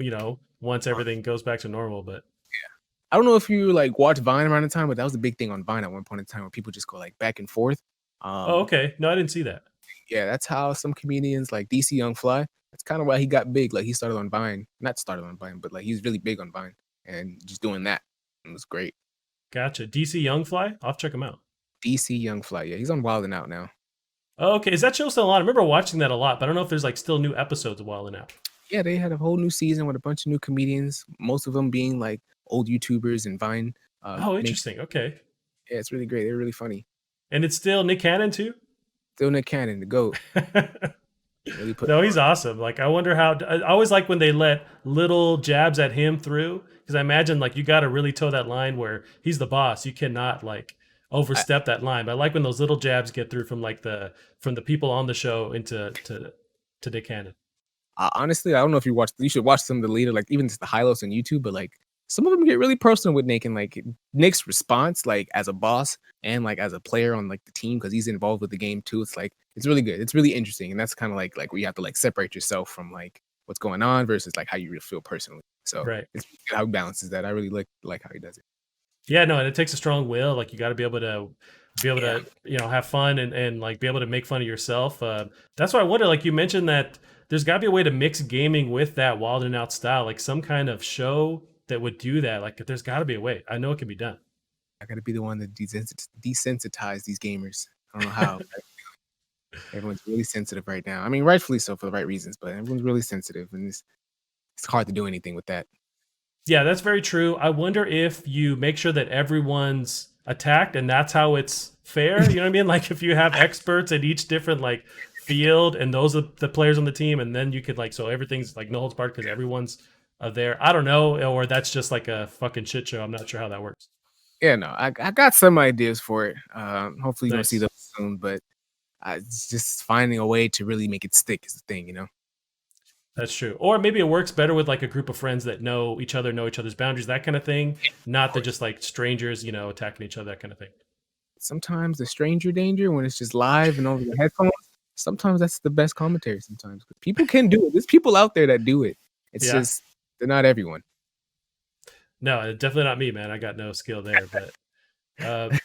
Speaker 1: once
Speaker 2: Uh,
Speaker 1: everything goes back to normal. But
Speaker 2: I don't know if you like watch Vine around the time, but that was a big thing on Vine at one point in time where people just go like back and forth.
Speaker 1: oh,
Speaker 2: Um,
Speaker 1: okay. No, I didn't see that.
Speaker 2: yeah, that's how some comedians like DC Young Fly. That's kind of why he got big. Like he started on Vine, not started on Vine, but like he's really big on Vine and just doing that. It was great.
Speaker 1: Gotcha. DC Youngfly. I'll have to check him out.
Speaker 2: DC Young Fly, yeah, he's on Wild and Out now.
Speaker 1: Oh, okay. Is that show still on? I remember watching that a lot, but I don't know if there's like still new episodes of Wild and Out.
Speaker 2: Yeah, they had a whole new season with a bunch of new comedians, most of them being like old YouTubers and Vine.
Speaker 1: Oh,
Speaker 2: Make
Speaker 1: interesting. Okay.
Speaker 2: Yeah, it's really great. They're really funny.
Speaker 1: And it's still Nick Cannon too?
Speaker 2: Still Nick Cannon, the goat, really put
Speaker 1: No,
Speaker 2: it
Speaker 1: he's
Speaker 2: on.
Speaker 1: awesome. Like I wonder how. I always like when they let little jabs at him through, because I imagine like you got to really toe that line where he's the boss. You cannot like
Speaker 2: I,
Speaker 1: overstep that line. But I like when those little jabs get through from like the people on the show into to Dick Cannon.
Speaker 2: Honestly, I don't know if you watch. You should watch some of the later, like even just the highlights on YouTube. But like some of them get really personal with Nick, and like Nick's response, like as a boss and like as a player on like the team, because he's involved with the game too. It's like it's really good. It's really interesting, and that's kind of like where you have to like separate yourself from like what's going on versus like how you really feel personally. So
Speaker 1: Right.
Speaker 2: it's really good how he balances that. I really like how he does it.
Speaker 1: Yeah, no, and it takes a strong will. Like you got to be able
Speaker 2: Yeah,
Speaker 1: to have fun and like be able to make fun of yourself. That's why I wonder. Like you mentioned that there's got to be a way to mix gaming with that wild and out style, like some kind of show that would do that. Like there's got to be a way. I know it can be done.
Speaker 2: I got to be the one that desensitize these gamers. I don't know how. Everyone's really sensitive right now. I mean, rightfully so for the right reasons, but everyone's really sensitive, and it's hard to do anything with that.
Speaker 1: Yeah, that's very true. I wonder if you make sure that everyone's attacked and that's how it's fair. You know what I mean? Like if you have experts in each different like field and those are the players on the team, and then you could like so everything's like no holds barred because everyone's there. I don't know, or that's just like a fucking shit show. I'm not sure how that works.
Speaker 2: Yeah, no, I got some ideas for it. Hopefully, you're gonna see
Speaker 1: Nice.
Speaker 2: those soon, but it's just finding a way to really make it stick is the thing, you know.
Speaker 1: That's true. Or maybe it works better with like a group of friends that know each other's boundaries, that kind of thing.
Speaker 2: Of
Speaker 1: Not that
Speaker 2: course.
Speaker 1: just like strangers, attacking each other, that kind of thing.
Speaker 2: Sometimes the stranger danger when it's just live and over the headphones. Sometimes that's the best commentary. Sometimes 'cause people can do it. There's people out there that do it. It's
Speaker 1: Yeah.
Speaker 2: just they're not everyone.
Speaker 1: No, definitely not me, man. I got no skill there. But uh,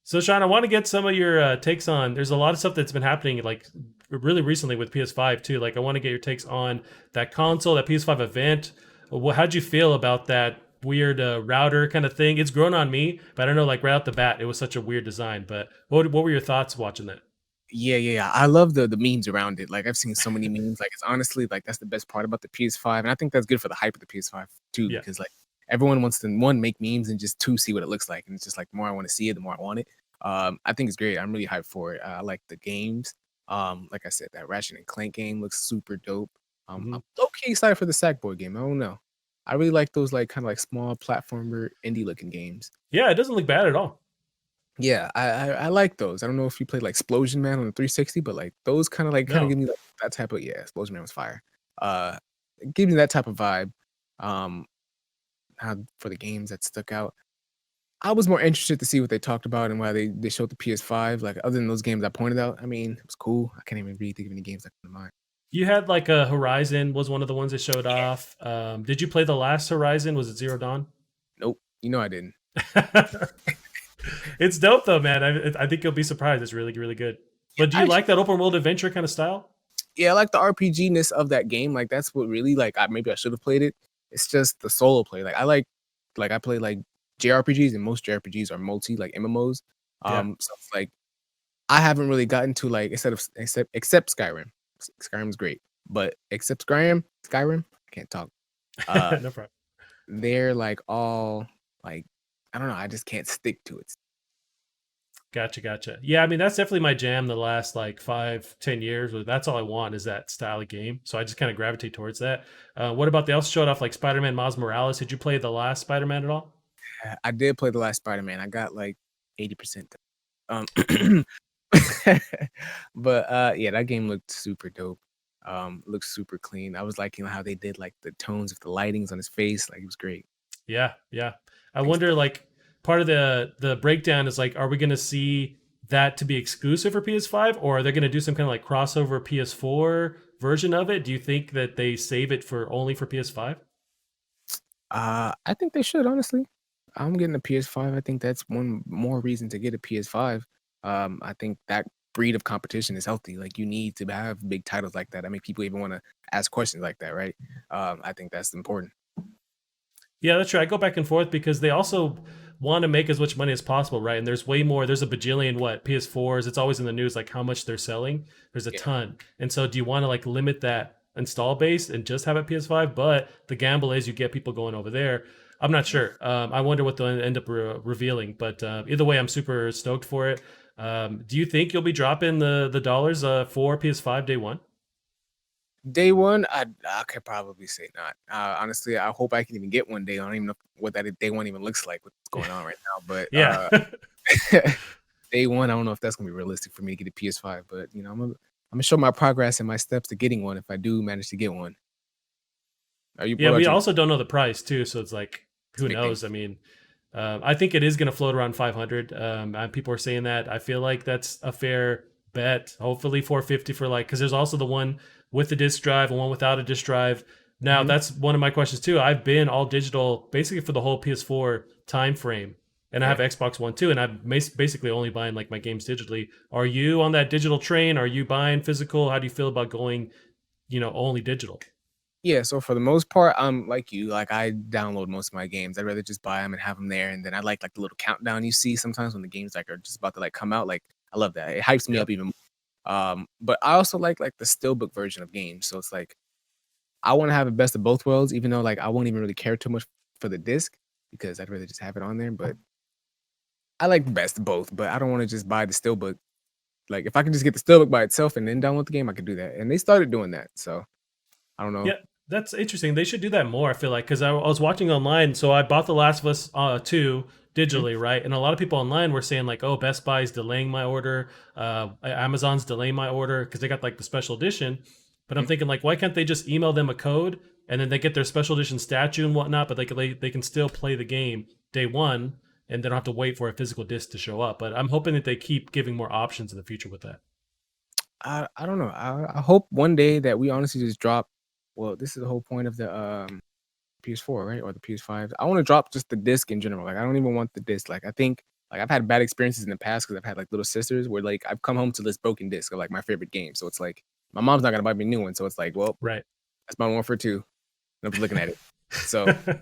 Speaker 1: So, Sean, I want to get some of your takes on. There's a lot of stuff that's been happening, like really recently with PS5 too. Like, I want to get your takes on that console, that PS5 event. How'd you feel about that weird router kind of thing? It's grown on me, but I don't know. Like right out the bat, it was such a weird design. But what were your thoughts watching that?
Speaker 2: Yeah. I love the memes around it. Like I've seen so many memes. Like it's honestly like that's the best part about the PS5, and I think that's good for the hype of the PS5 too,
Speaker 1: Yeah.
Speaker 2: because like everyone wants to one make memes and just two see what it looks like, and it's just like the more I want to see it, the more I want it. I think it's great. I'm really hyped for it. I like the games. Like I said, that Ratchet and Clank game looks super dope.
Speaker 1: Hmm.
Speaker 2: I'm okay excited for the Sackboy game. I don't know. I really like those like kind of like small platformer indie looking games.
Speaker 1: Yeah, it doesn't look bad at all.
Speaker 2: Yeah, I like those. I don't know if you played like Explosion Man on the 360, but like those kind of
Speaker 1: No.
Speaker 2: give me like that type of yeah, Explosion Man was fire. It gives me that type of vibe. Um, how for the games that stuck out. I was more interested to see what they talked about and why they showed the PS5. Like other than those games I pointed out, I mean, it was cool. I can't even really think of any games that come to mind.
Speaker 1: You had like a Horizon was one of the ones that showed off. Did you play the last Horizon? Was it Zero Dawn?
Speaker 2: Nope, you know I didn't.
Speaker 1: It's dope though, man. I think you'll be surprised. It's really, really good. But do you
Speaker 2: I
Speaker 1: like that open world adventure kind of style?
Speaker 2: Yeah, I like the RPG ness of that game. Like that's what really like maybe I should have played it. It's just the solo play. Like I play like JRPGs and most JRPGs are multi like MMOs.
Speaker 1: Yeah.
Speaker 2: So it's like I haven't really gotten to like except Skyrim. Skyrim's great, but except Skyrim, I can't talk. Uh
Speaker 1: No problem.
Speaker 2: they're like all like I don't know, I just can't stick to it.
Speaker 1: Gotcha, gotcha. Yeah, I mean that's definitely my jam. The last like 5, 10 years, that's all I want is that style of game. So I just kind of gravitate towards that. What about they also showed off like Spider-Man Miles Morales? Did you play the last Spider-Man at all?
Speaker 2: I did play the last Spider-Man. I got like 80%. Um but yeah, that game looked super dope. Looked super clean. I was liking how they did like the tones of the lightings on his face. Like it was great.
Speaker 1: Yeah, yeah. I
Speaker 2: Thanks.
Speaker 1: wonder like part of the breakdown is like, are we going to see that to be exclusive for PS5, or are they going to do some kind of like crossover PS4 version of it? Do you think that they save it for only for PS5?
Speaker 2: I think they should honestly. I'm getting a PS5. I think that's one more reason to get a PS5. I think that breed of competition is healthy. Like you need to have big titles like that. I mean, people even want to ask questions like that, right? I think that's important.
Speaker 1: Yeah, that's true. I go back and forth because they also want to make as much money as possible, right? And there's way more. There's a bajillion what PS4s. It's always in the news like how much they're selling. There's a
Speaker 2: Yeah.
Speaker 1: ton. And so do you want to like limit that install base and just have a PS5? But the gamble is you get people going over there. I'm not sure. I wonder what they'll end up revealing. But either way, I'm super stoked for it. Do you think you'll be dropping the dollars for PS5 day one?
Speaker 2: Day one, I could probably say not. Honestly, I hope I can even get one day. I don't even know what that day one even looks like. What's going on right now? But
Speaker 1: Yeah.
Speaker 2: day one, I don't know if that's gonna be realistic for me to get a PS5. But you know, I'm gonna show my progress and my steps to getting one if I do manage to get one. Are you?
Speaker 1: Yeah,
Speaker 2: What
Speaker 1: we
Speaker 2: about you?
Speaker 1: also don't know the price too, so it's like
Speaker 2: It's a
Speaker 1: who
Speaker 2: big thing.
Speaker 1: knows? I mean, I think it is going to float around 500. People are saying that. I feel like that's a fair bet. Hopefully 450 for like because there's also the one with the disc drive and one without a disc drive. Now
Speaker 2: Mhm.
Speaker 1: that's one of my questions too. I've been all digital basically for the whole PS4 time frame, and I have
Speaker 2: Yeah.
Speaker 1: Xbox One too, and I'm basically only buying like my games digitally. Are you on that digital train? Are you buying physical? How do you feel about going, only digital?
Speaker 2: Yeah, so for the most part, I'm like you. Like I download most of my games. I'd rather just buy them and have them there. And then I like the little countdown you see sometimes when the games like are just about to like come out. Like I love that. It hypes me
Speaker 1: Yeah.
Speaker 2: up even more. But I also like the steelbook version of games. So it's like I want to have the best of both worlds, even though like I won't even really care too much for the disc because I'd rather just have it on there. But I like the best of both, but I don't want to just buy the steelbook. Like if I can just get the steelbook by itself and then download the game, I could do that. And they started doing that. So I don't know.
Speaker 1: Yeah, that's interesting. They should do that more. I feel like because I was watching online, so I bought The Last of Us 2
Speaker 2: Mhm.
Speaker 1: digitally, right? And a lot of people online were saying like, "Oh, Best Buy is delaying my order. Amazon's delaying my order because they got like the special edition." But I'm
Speaker 2: Mhm.
Speaker 1: thinking like, why can't they just email them a code and then they get their special edition statue and whatnot, but they can still play the game day one and they don't have to wait for a physical disc to show up. But I'm hoping that they keep giving more options in the future with that.
Speaker 2: I don't know. I hope one day that we honestly just drop. Well, this is the whole point of the PS4, right, or the PS5. I want to drop just the disc in general. Like I don't even want the disc. Like I think Like I've had bad experiences in the past because I've had like little sisters where like I've come home to this broken disc of like my favorite game. So it's like my mom's not gonna buy me a new one. So it's like, well,
Speaker 1: Right.
Speaker 2: that's my one for two. And I'm just looking at it. So
Speaker 1: You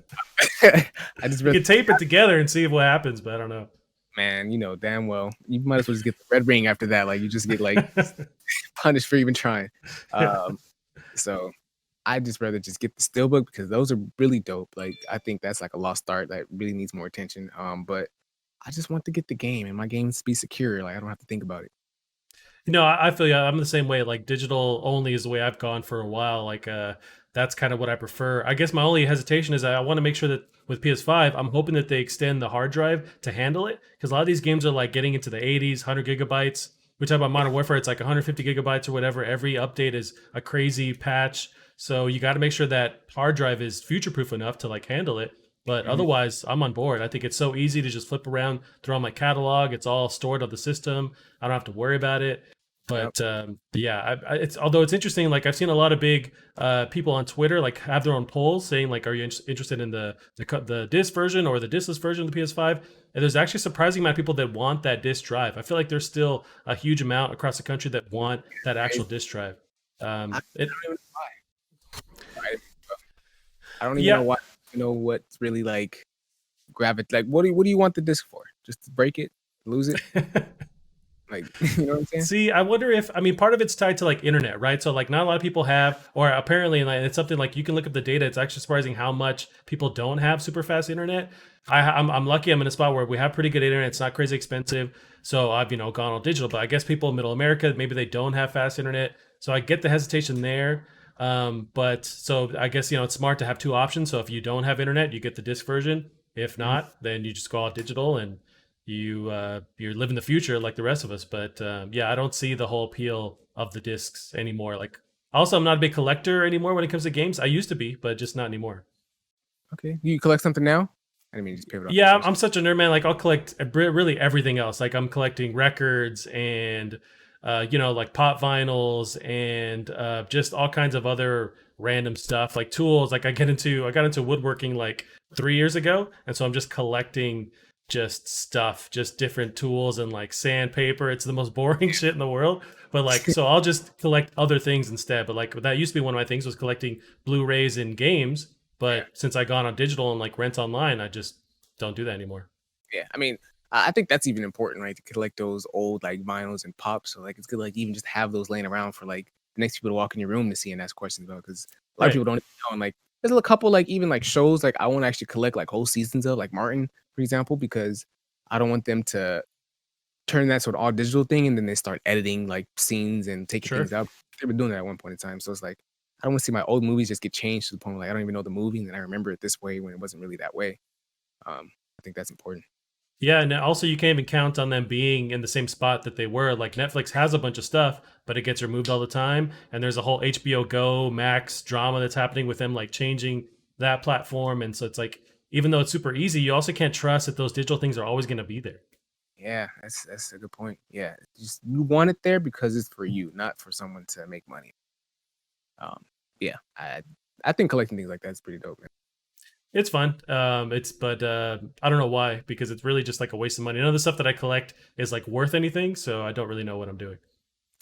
Speaker 2: I just really,
Speaker 1: could tape it together and see what happens, but I don't know.
Speaker 2: man, you know damn well you might as well just get the red ring after that. Like you just get like punished for even trying. Um, so I just rather just get the steelbook because those are really dope. Like I think that's like a lost art that really needs more attention. But I just want to get the game and my games be secure. Like I don't have to think about it.
Speaker 1: I feel yeah, I'm the same way. Like digital only is the way I've gone for a while. Like that's kind of what I prefer. I guess my only hesitation is I want to make sure that with PS5, I'm hoping that they extend the hard drive to handle it because a lot of these games are like getting into the 80s, 100 gigabytes. We talk about Modern Warfare, it's like 150 gigabytes or whatever. Every update is a crazy patch. So you got to make sure that hard drive is future proof enough to like handle it. But
Speaker 2: Mhm.
Speaker 1: otherwise, I'm on board. I think it's so easy to just flip around, throw on my catalog. It's all stored on the system. I don't have to worry about it.
Speaker 2: Yep.
Speaker 1: But yeah, it's although it's interesting. Like I've seen a lot of big people on Twitter like have their own polls saying like, are you interested in the disc version or the diskless version of the PS5? And there's actually a surprising amount of people that want that disc drive. I feel like there's still a huge amount across the country that want that actual
Speaker 2: Crazy.
Speaker 1: disc drive.
Speaker 2: I
Speaker 1: It
Speaker 2: don't even know why. Right? I don't even know
Speaker 1: yeah.
Speaker 2: why. You know what's really like gravitate. Like what do you want the disc for? Just to break it, lose it? Like you know what I'm saying?
Speaker 1: See, I wonder if I mean part of it's tied to like internet, right? So like not a lot of people have, or apparently, like it's something like you can look up the data. It's actually surprising how much people don't have super fast internet. I'm lucky. I'm in a spot where we have pretty good internet. It's not crazy expensive, so I've gone all digital. But I guess people in Middle America maybe they don't have fast internet, so I get the hesitation there. But so I guess it's smart to have two options. So if you don't have internet, you get the disc version. If
Speaker 2: Mhm.
Speaker 1: not, then you just go all digital and you're living the future like the rest of us. But yeah, I don't see the whole appeal of the discs anymore. Like, also, I'm not a big collector anymore when it comes to games. I used to be, but just not anymore.
Speaker 2: Okay. Do you collect something now? I didn't mean to just pivot off the
Speaker 1: Yeah,
Speaker 2: question.
Speaker 1: I'm such a nerd, man. Like, I'll collect really everything else. Like, I'm collecting records and like pop vinyls and just all kinds of other random stuff, like tools. Like, I got into woodworking like 3 years ago, and so I'm just collecting just stuff, just different tools and like sandpaper. It's the most boring shit in the world. But like, so I'll just collect other things instead. But like, that used to be one of my things was collecting Blu-rays and games.
Speaker 2: Yeah.
Speaker 1: But since I gone on digital and like rent online, I just don't do that anymore.
Speaker 2: Yeah. I mean, I think that's even important, right? To collect those old like vinyls and pops. So like it's good like even just have those laying around for like the next people to walk in your room to see and ask questions about because a lot of
Speaker 1: Right.
Speaker 2: people don't even know. And like there's a couple like even like shows like I want to actually collect like whole seasons of like Martin, for example, because I don't want them to turn that sort of all digital thing and then they start editing like scenes and taking things
Speaker 1: Sure.
Speaker 2: out. They were doing that at one point in time. So it's like I don't want to see my old movies just get changed to the point where like I don't even know the movie and then I remember it this way when it wasn't really that way. I think that's important.
Speaker 1: Yeah, and also you can't even count on them being in the same spot that they were. Like Netflix has a bunch of stuff, but it gets removed all the time. And there's a whole HBO Go Max drama that's happening with them like changing that platform. And so it's like even though it's super easy, you also can't trust that those digital things are always going to be there.
Speaker 2: Yeah, that's a good point. Yeah, just you want it there because it's for you, not for someone to make money. Um, yeah, I think collecting things like that is pretty dope, man.
Speaker 1: It's fun. It's but I don't know why because it's really just like a waste of money. None of the stuff that I collect is like worth anything, so I don't really know what I'm doing.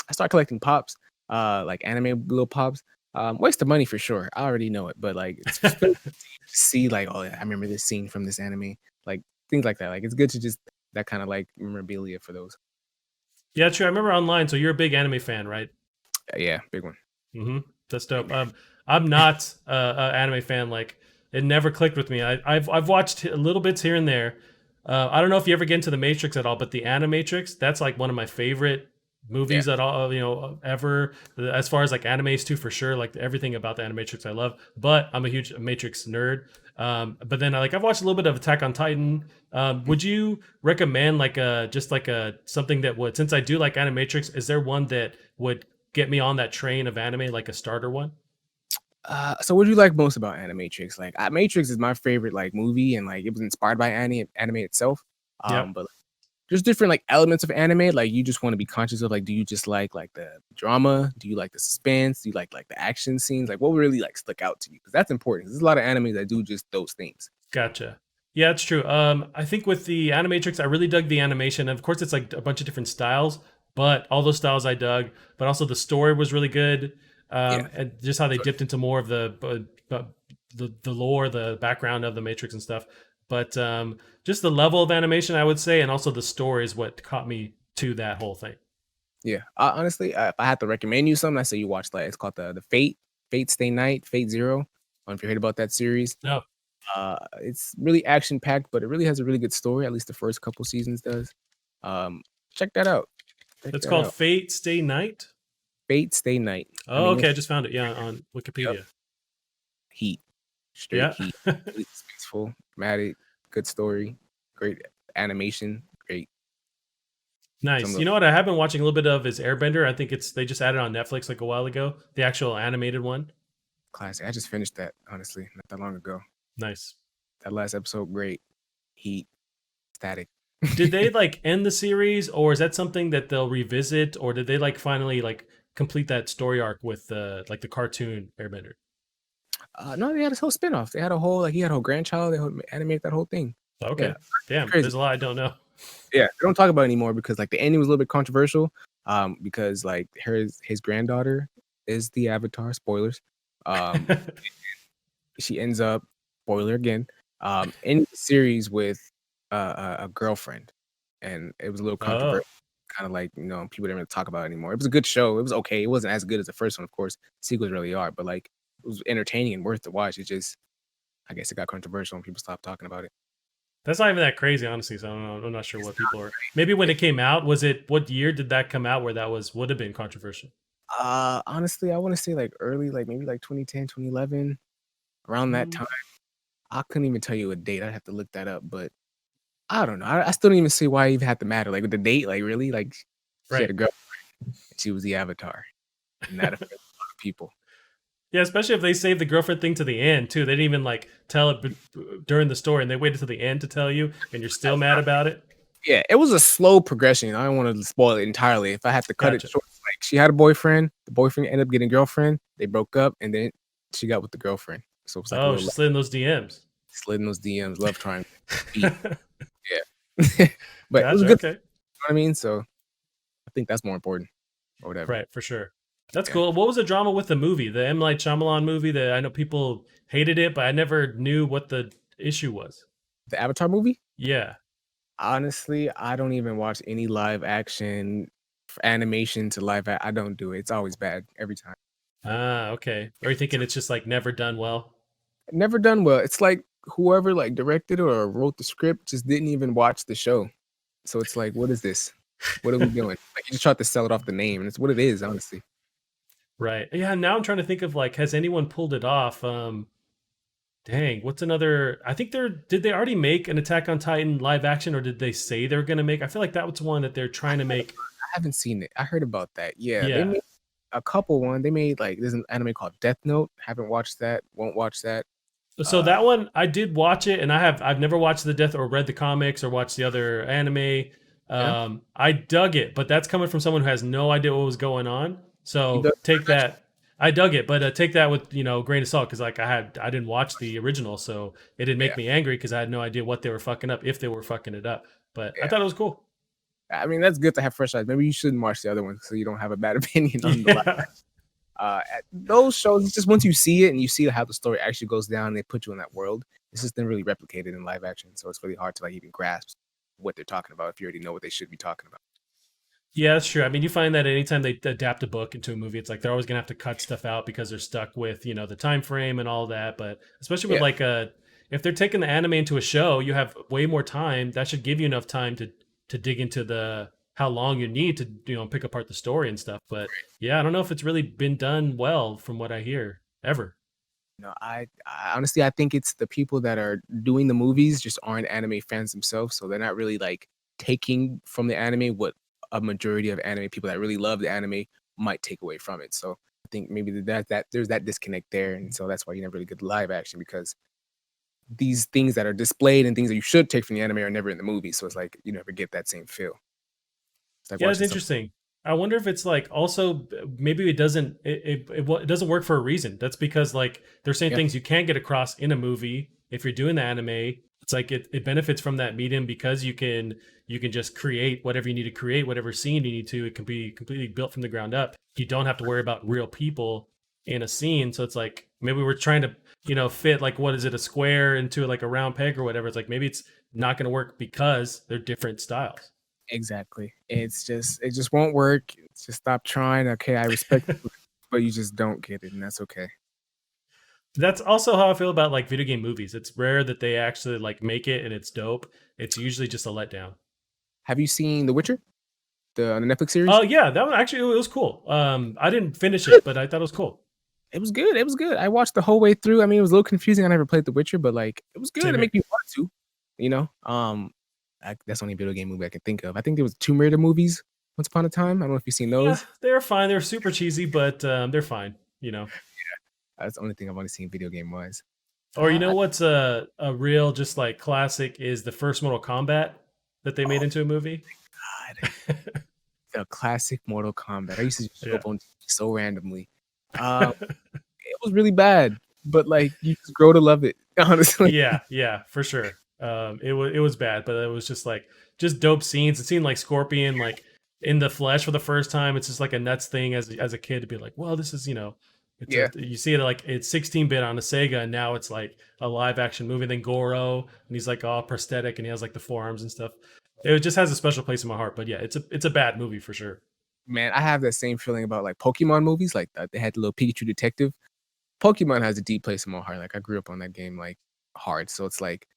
Speaker 2: I started collecting pops, like anime little pops. Waste of money for sure. I already know it, but like it's just good to see like, oh yeah, I remember this scene from this anime, like things like that. Like it's good to just that kind of like memorabilia for those.
Speaker 1: Yeah, true. I remember online. So you're a big anime fan, right?
Speaker 2: Yeah, big one.
Speaker 1: Mm-hmm. That's
Speaker 2: Big
Speaker 1: dope.
Speaker 2: man.
Speaker 1: I'm not an anime fan. Like it never clicked with me. I've watched little bits here and there. I don't know if you ever get into the Matrix at all, but the Animatrix, that's like one of my favorite
Speaker 2: Yeah.
Speaker 1: movies at all. Ever as far as like animes too, for sure. Like everything about the Animatrix, I love. But I'm a huge Matrix nerd. But then like I've watched a little bit of Attack on Titan.
Speaker 2: Mm.
Speaker 1: Would you recommend like a just like a something that would since I do like Animatrix, is there one that would get me on that train of anime, like a starter one?
Speaker 2: So what do you like most about Animatrix? Like, Matrix is my favorite like movie, and like it was inspired by anime itself.
Speaker 1: Yep.
Speaker 2: But like, there's different like elements of anime. Like, you just want to be conscious of like, do you just like the drama? Do you like the suspense? Do you like the action scenes? Like, what really like stuck out to you? Because that's important. 'Cause there's a lot of anime that do just those things.
Speaker 1: Gotcha. Yeah, it's true. I think with the Animatrix, I really dug the animation. Of course, it's like a bunch of different styles, but all those styles I dug. But also the story was really good,
Speaker 2: Yeah.
Speaker 1: and just how they dipped into more of the lore, the background of the Matrix and stuff. But just the level of animation, I would say, and also the story is what caught me to that whole thing.
Speaker 2: Yeah. Honestly, if I had to recommend you something, I say you watch that. It's called the Fate Stay Night, Fate Zero. I don't know if you heard about that series.
Speaker 1: No,
Speaker 2: It's really action packed, but it really has a really good story. At least the first couple seasons does. Um, check that out. Check
Speaker 1: it's
Speaker 2: that
Speaker 1: called
Speaker 2: out.
Speaker 1: Fate Stay Night.
Speaker 2: Fate Stay Night. I
Speaker 1: Oh,
Speaker 2: mean,
Speaker 1: okay, I
Speaker 2: it's
Speaker 1: just found it. Yeah, on
Speaker 2: yep,
Speaker 1: Wikipedia.
Speaker 2: heat, straight
Speaker 1: Yeah.
Speaker 2: heat. Really peaceful, dramatic, good story, great animation, great. Some
Speaker 1: Nice.
Speaker 2: of the
Speaker 1: You know what I have been watching a little bit of is Airbender. I think it's they just added on Netflix like a while ago, the actual animated one.
Speaker 2: classic. I just finished that honestly not that long ago.
Speaker 1: Nice.
Speaker 2: That last episode, great. Heat, static.
Speaker 1: Did they like end the series, or is that something that they'll revisit, or did they like finally like complete that story arc with the like the cartoon Airbender?
Speaker 2: No, they had this whole spinoff. They had a whole like he had a whole grandchild. They animated that whole thing. Yeah,
Speaker 1: Okay. Damn,
Speaker 2: crazy.
Speaker 1: there's a lot I don't know.
Speaker 2: Yeah, they don't talk about it anymore because like the ending was a little bit controversial. Because like his granddaughter is the Avatar. Spoilers. Um, she ends up spoiler again. In the series with a girlfriend, and it was a little
Speaker 1: Oh,
Speaker 2: controversial. Kind of like people didn't really talk about it anymore. It was a good show. It was okay. It wasn't as good as the first one, of course. Sequels really are, but like it was entertaining and worth to watch. It just I guess it got controversial and people stopped talking about it.
Speaker 1: that's not even that crazy, honestly. So I don't know. I'm not sure what people are. Maybe when it came out, was it what year did that come out where that was would have been controversial?
Speaker 2: Honestly, I want to say like early, like maybe like 2010, 2011, around that
Speaker 1: Mm,
Speaker 2: time. I couldn't even tell you a date. I'd have to look that up, but I don't know. I still don't even see why it even had to matter. Like with the date, like really, like she had
Speaker 1: right.
Speaker 2: a girl, and she was the Avatar, and that affected a lot of people.
Speaker 1: Yeah, especially if they saved the girlfriend thing to the end too. They didn't even like tell it during the story, and they waited to the end to tell you, and you're still mad about it.
Speaker 2: Yeah, it was a slow progression. I don't want to spoil it entirely. If I had to cut it
Speaker 1: Gotcha.
Speaker 2: short, like she had a boyfriend, the boyfriend ended up getting a girlfriend. They broke up, and then she got with the girlfriend. So it was like a
Speaker 1: Oh,
Speaker 2: little
Speaker 1: she slid in those DMs.
Speaker 2: slid in those DMs, love triangle, beat. Yeah, but it was
Speaker 1: Gotcha.
Speaker 2: good. You
Speaker 1: Okay.
Speaker 2: know what I mean? So I think that's more important or whatever.
Speaker 1: Right, for sure. That's
Speaker 2: Yeah,
Speaker 1: cool. What was the drama with the movie, the M Night Shyamalan movie? That I know people hated it, but I never knew what the issue was.
Speaker 2: the Avatar movie.
Speaker 1: Yeah.
Speaker 2: Honestly, I don't even watch any live action animation to I don't do it. It's always bad every time.
Speaker 1: Ah, okay. Are you thinking it's just like never done well?
Speaker 2: Never done well. It's like whoever like directed or wrote the script just didn't even watch the show. So it's like, what is this? What are we doing? Like you just tried to sell it off the name, and it's what it is, honestly.
Speaker 1: Right. Yeah. Now I'm trying to think of like, has anyone pulled it off? Dang, what's another? I think they're. Did they already make an Attack on Titan live action, or did they say they're going to make? I feel like that was one that they're trying to make.
Speaker 2: I haven't seen it. I heard about that. Yeah, they
Speaker 1: Yeah.
Speaker 2: made a couple one. They made like there's an anime called Death Note. Haven't watched that. Won't watch that.
Speaker 1: So
Speaker 2: Uh,
Speaker 1: that one I did watch it, and I've never watched the Death or read the comics or watched the other anime.
Speaker 2: yeah,
Speaker 1: I dug it, but that's coming from someone who has no idea what was going on.
Speaker 2: you
Speaker 1: So
Speaker 2: done?
Speaker 1: take that. I dug it, but take that with a grain of salt because like I didn't watch the original, so it didn't make
Speaker 2: Yeah,
Speaker 1: me angry because I had no idea what they were fucking up if they were fucking it up. But I
Speaker 2: yeah.
Speaker 1: thought it was cool.
Speaker 2: I mean, that's good to have fresh eyes. Maybe you shouldn't watch the other one so you don't have a bad opinion on the live.
Speaker 1: Yeah.
Speaker 2: Those shows, it's just once you see it and you see how the story actually goes down, and they put you in that world. It's just then really replicated in live action, so it's really hard to like even grasp what they're talking about if you already know what they should be talking about.
Speaker 1: Yeah, that's true. I mean, you find that anytime they adapt a book into a movie, it's like they're always gonna have to cut stuff out because they're stuck with the time frame and all that. But especially with
Speaker 2: Yeah,
Speaker 1: like if they're taking the anime into a show, you have way more time. That should give you enough time to dig into the how long you need to pick apart the story and stuff. But yeah, I don't know if it's really been done well from what I hear ever.
Speaker 2: no, I honestly I think it's the people that are doing the movies just aren't anime fans themselves, so they're not really like taking from the anime what a majority of anime people that really love the anime might take away from it. So I think maybe that there's that disconnect there, and so that's why you never really get live action because these things that are displayed and things that you should take from the anime are never in the movie. So it's like you never get that same feel. It's like
Speaker 1: Yeah, it's
Speaker 2: watching something.
Speaker 1: interesting. I wonder if it's like also maybe it doesn't work for a reason. That's because like they're saying
Speaker 2: Yeah,
Speaker 1: things you can't get across in a movie if you're doing the anime. It's like it benefits from that medium because you can just create whatever you need to create, whatever scene you need to. It can be completely built from the ground up. You don't have to worry about real people in a scene. So it's like maybe we're trying to, fit like what is it, a square into like a round peg or whatever. It's like maybe it's not going to work because they're different styles.
Speaker 2: Exactly. It just won't work. It's just stop trying. Okay, I respect you, but you just don't get it, and that's okay.
Speaker 1: That's also how I feel about like video game movies. It's rare that they actually like make it and it's dope. It's usually just a letdown.
Speaker 2: Have you seen The Witcher, the Netflix series?
Speaker 1: Oh yeah, that one actually it was cool. I didn't finish it, but I thought it was cool.
Speaker 2: It was good. It was good. I watched the whole way through. I mean, it was a little confusing. I never played The Witcher, but like, it was good.
Speaker 1: Same
Speaker 2: It
Speaker 1: here.
Speaker 2: made me want to. You know, that's the only video game movie I can think of. I think there was Tomb Raider movies once upon a time. I don't know if you've seen
Speaker 1: Yeah,
Speaker 2: those.
Speaker 1: they're fine. They're super cheesy, but they're fine.
Speaker 2: That's the only thing I've only seen video game wise.
Speaker 1: Or
Speaker 2: I,
Speaker 1: what's a real just like classic is the first Mortal Kombat that they made
Speaker 2: oh
Speaker 1: into a movie.
Speaker 2: God, the classic Mortal Kombat. I used to just show
Speaker 1: Yeah.
Speaker 2: up on TV so randomly. It was really bad, but like you just grow to love it. Honestly,
Speaker 1: Yeah, for sure. It was bad, but it was just like just dope scenes. It seemed like Scorpion like in the flesh for the first time. It's just like a nuts thing as a kid to be like, well, this is it's a
Speaker 2: yeah,
Speaker 1: you see it like it's 16-bit on a Sega, and now it's like a live action movie. Then Goro, and he's like all prosthetic, and he has like the forearms and stuff. It just has a special place in my heart. But yeah, it's a bad movie for sure.
Speaker 2: man, I have that same feeling about like Pokemon movies. Like they had the little Pikachu detective. Pokemon has a deep place in my heart. Like I grew up on that game like hard, so it's like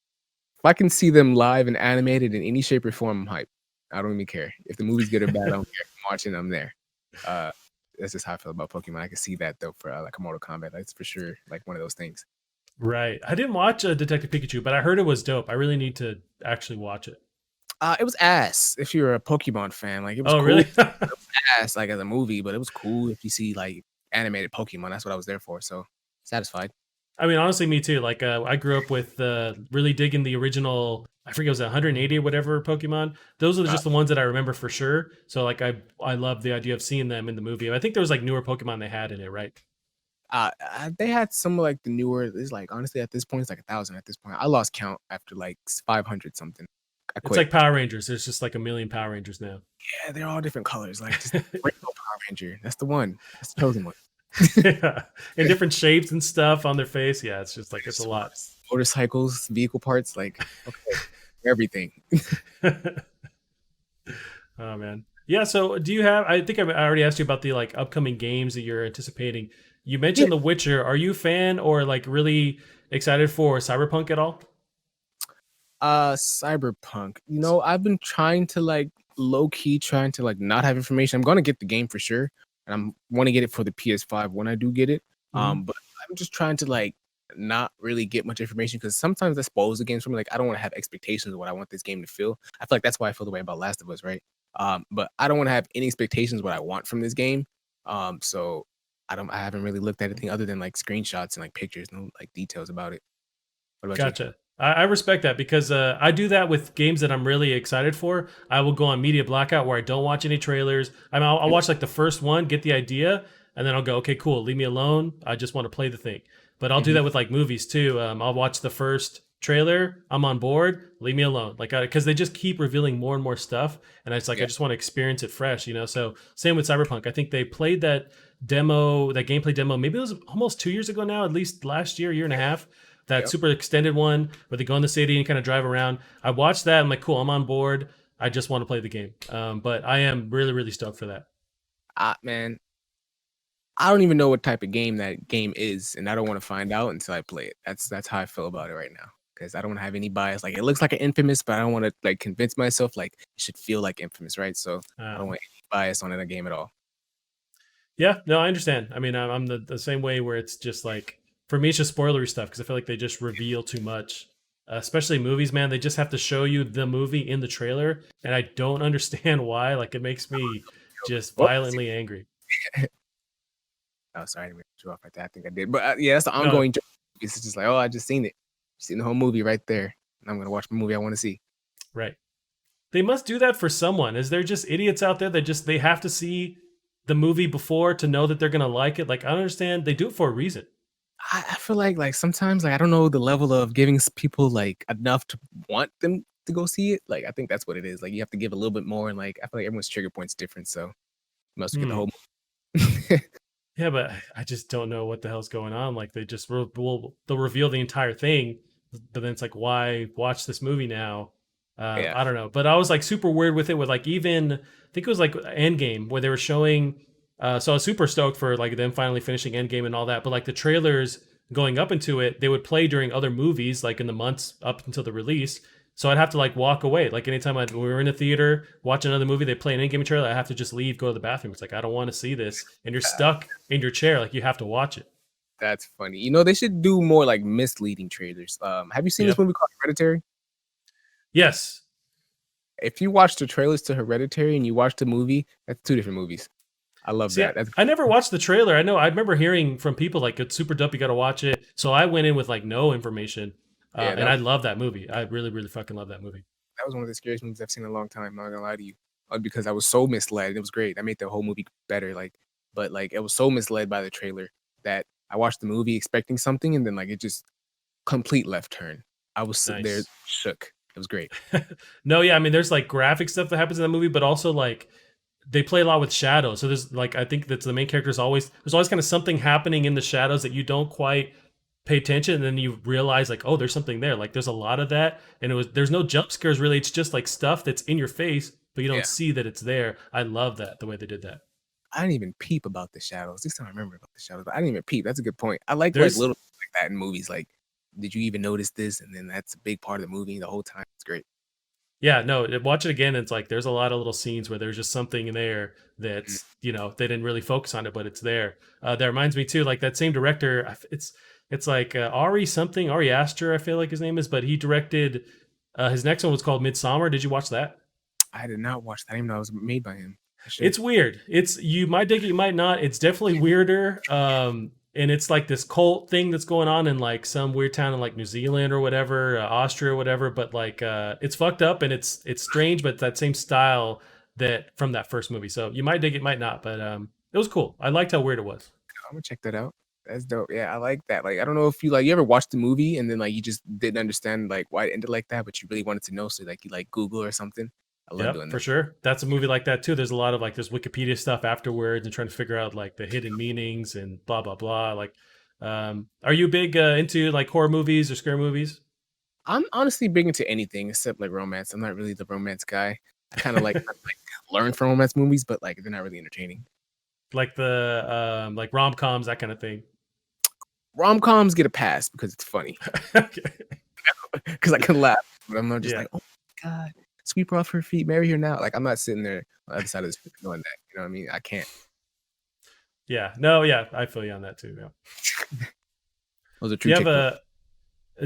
Speaker 2: if I can see them live and animated in any shape or form, I'm hype. I don't even care if the movie's good or bad. I don't care. I'm watching. I'm there. Uh, that's just how I feel about Pokemon. I can see that though for like a Mortal Kombat. That's for sure like one of those things.
Speaker 1: Right. I didn't watch Detective Pikachu, but I heard it was dope. I really need to actually watch it.
Speaker 2: It was ass if you're a Pokemon fan. Like it was
Speaker 1: Oh,
Speaker 2: cool
Speaker 1: really?
Speaker 2: ass like as a movie, but it was cool if you see like animated Pokemon. That's what I was there for. So satisfied.
Speaker 1: I mean, honestly, me too. Like, I grew up with really digging the original. I forget it was 180 or whatever Pokemon. Those are
Speaker 2: Uh,
Speaker 1: just the ones that I remember for sure. So, like, I love the idea of seeing them in the movie. I think there was like newer Pokemon they had in it, right?
Speaker 2: they had some like the newer. It's like honestly at this point it's like 1,000 at this point. I lost count after like 500 something. I
Speaker 1: It's
Speaker 2: quit.
Speaker 1: like Power Rangers. There's just like a million Power Rangers now.
Speaker 2: Yeah, they're all different colors. Like just Rainbow Power Ranger. That's the one. That's the chosen one.
Speaker 1: Yeah, in different shapes and stuff on their face. Yeah, it's just like it's a lot.
Speaker 2: Motorcycles, vehicle parts, like okay, everything.
Speaker 1: Oh man. Yeah, so do you have I think I already asked you about the like upcoming games that you're anticipating. You
Speaker 2: Yeah.
Speaker 1: mentioned The Witcher. Are you a fan or like really excited for Cyberpunk at all?
Speaker 2: Cyberpunk. You know, I've been trying to like low key trying to like not have information. I'm gonna get the game for sure, and I'm want to get it for the PS5 when I do get it.
Speaker 1: Hmm.
Speaker 2: But I'm just trying to like not really get much information because sometimes that spoils the games for me. Like I don't want to have expectations of what I want this game to feel. I feel like that's why I feel the way about Last of Us, right? But I don't want to have any expectations what I want from this game. So I haven't really looked at anything other than like screenshots and like pictures, no like details about it. What about you?
Speaker 1: Gotcha. I respect that because I do that with games that I'm really excited for. I will go on media blackout where I don't watch any trailers. I mean, I'll watch like the first one, get the idea, and then I'll go, okay, cool, leave me alone. I just want to play the thing. But I'll do
Speaker 2: Mhm.
Speaker 1: that with like movies too. I'll watch the first trailer, I'm on board, leave me alone. Like, because they just keep revealing more and more stuff, and it's like I
Speaker 2: Yeah.
Speaker 1: just want to experience it fresh. So same with Cyberpunk. I think they played that demo, that gameplay demo. Maybe it was almost 2 years ago now, at least last year, year and a half, that
Speaker 2: Yep.
Speaker 1: super extended one where they go in the city and kind of drive around. I watched that. I'm like, cool, I'm on board. I just want to play the game. But I am really, really stoked for that.
Speaker 2: Man, I don't even know what type of game that game is, and I don't want to find out until I play it. That's how I feel about it right now. Because I don't want to have any bias. Like it looks like an Infamous, but I don't want to like convince myself like it should feel like Infamous, right? So I don't
Speaker 1: Um,
Speaker 2: want any bias on the game at all.
Speaker 1: yeah, no, I understand. I mean, I'm the same way where it's just like, for me, it's just spoilery stuff because I feel like they just reveal too much. Especially movies, man. They just have to show you the movie in the trailer, and I don't understand why. Like, it makes me just
Speaker 2: Oh,
Speaker 1: violently angry.
Speaker 2: oh, sorry, I didn't mean to cut you off like that. I think I did, but yeah, that's the
Speaker 1: No,
Speaker 2: ongoing joke. It's just like, oh, I just seen it, seen the whole movie right there, and I'm gonna watch the movie I want to see.
Speaker 1: right. They must do that for someone. Is there just idiots out there that just they have to see the movie before to know that they're gonna like it? Like, I don't understand. They do it for a reason.
Speaker 2: I feel like sometimes like I don't know the level of giving people like enough to want them to go see it. Like I think that's what it is. Like you have to give a little bit more, and like I feel like everyone's trigger point's different, so you must get the
Speaker 1: Hmm.
Speaker 2: whole. movie.
Speaker 1: Yeah, but I just don't know what the hell's going on. Like they just they'll reveal the entire thing, but then it's like, why watch this movie now?
Speaker 2: Yeah,
Speaker 1: I don't know, but I was like super weird with it. With like even I think it was like Endgame where they were showing. So I was super stoked for like them finally finishing Endgame and all that. But like the trailers going up into it, they would play during other movies, like in the months up until the release. So I'd have to like walk away. Like anytime we were in a theater watching another movie, they play an in-game trailer. I have to just leave, go to the bathroom. It's like I don't want to see this, and you're stuck in your chair. Like you have to watch it.
Speaker 2: that's funny. You know, they should do more like misleading trailers. Have you seen this
Speaker 1: Yep.
Speaker 2: movie called Hereditary?
Speaker 1: Yes.
Speaker 2: If you watch the trailers to Hereditary and you watch the movie, that's two different movies. I love
Speaker 1: See,
Speaker 2: that. That's
Speaker 1: I never watched the trailer. I know I remember hearing from people like it's super dope. You got to watch it. So I went in with like no information,
Speaker 2: yeah,
Speaker 1: and I love that movie. I really, really fucking love that movie.
Speaker 2: that was one of the scariest movies I've seen in a long time. I'm not gonna lie to you, because I was so misled. It was great. That made the whole movie better. Like, but like it was so misled by the trailer that I watched the movie expecting something, and then like it just complete left turn. I was sitting there
Speaker 1: Nice.
Speaker 2: shook. It was great.
Speaker 1: No, yeah, I mean, there's like graphic stuff that happens in that movie, but also like they play a lot with shadows. So there's like I think that's the main character is always there's always kind of something happening in the shadows that you don't quite pay attention, and then you realize like, oh, there's something there. Like there's a lot of that, and there's no jump scares really. It's just like stuff that's in your face, but you don't
Speaker 2: Yeah,
Speaker 1: see that it's there. I love that the way they did that.
Speaker 2: I didn't even peep about the shadows. This time I remember about the shadows, but I didn't even peep. That's a good point. I like
Speaker 1: There's
Speaker 2: little things like that in movies. Like, did you even notice this? And then that's a big part of the movie the whole time. It's great.
Speaker 1: Yeah, no, watch it again. It's like there's a lot of little scenes where there's just something in there
Speaker 2: Mm.
Speaker 1: that's they didn't really focus on it, but it's there. That reminds me too, like that same director. It's like Ari something, Ari Aster, I feel like his name is, but he directed his next one was called Midsummer. Did you watch that?
Speaker 2: I did not watch that. I didn't even know it was made by him. I should.
Speaker 1: It's weird. It's you might dig it, you might not. It's definitely weirder. And it's like this cult thing that's going on in like some weird town in like New Zealand or whatever, Austria or whatever. But like, it's fucked up and it's strange, but that same style that from that first movie. So you might dig it, might not. But it was cool. I liked how weird it was.
Speaker 2: I'm gonna check that out. That's dope. Yeah, I like that. Like, I don't know if you ever watched the movie and then like you just didn't understand like why it ended like that, but you really wanted to know, so like you like Google or something. I love
Speaker 1: Yep,
Speaker 2: doing
Speaker 1: for
Speaker 2: that.
Speaker 1: sure. That's a movie like that too. There's a lot of like there's Wikipedia stuff afterwards and trying to figure out like the hidden meanings and blah blah blah. Like, are you big into like horror movies or scary movies?
Speaker 2: I'm honestly big into anything except like romance. I'm not really the romance guy. I kind of like learn from romance movies, but like they're not really entertaining.
Speaker 1: Like the like rom coms, that kind of thing.
Speaker 2: Rom coms get a pass because it's funny,
Speaker 1: Okay.
Speaker 2: because I can laugh, but I'm not just
Speaker 1: Yeah.
Speaker 2: like, oh my god, sweep her off her feet, marry her now. Like I'm not sitting there on the other side of this doing that. You know what I mean? I can't.
Speaker 1: Yeah. No, yeah, I feel you on that too. Yeah.
Speaker 2: Those are
Speaker 1: Do
Speaker 2: true
Speaker 1: you have
Speaker 2: chick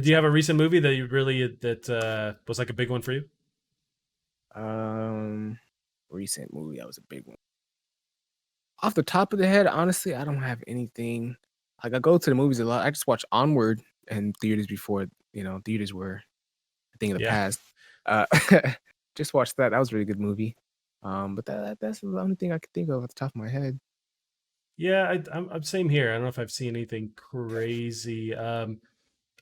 Speaker 2: flicks.
Speaker 1: a recent movie that you really that was like a big one for you?
Speaker 2: Um, recent movie that was a big one. Off the top of the head, honestly, I don't have anything. Like I go to the movies a lot. I just watch Onward in theaters before theaters were a thing of the
Speaker 1: Yeah.
Speaker 2: past. Uh, just watched that. That was a really good movie. But that's the only thing I could think of at the top of my head.
Speaker 1: Yeah, I'm same here. I don't know if I've seen anything crazy.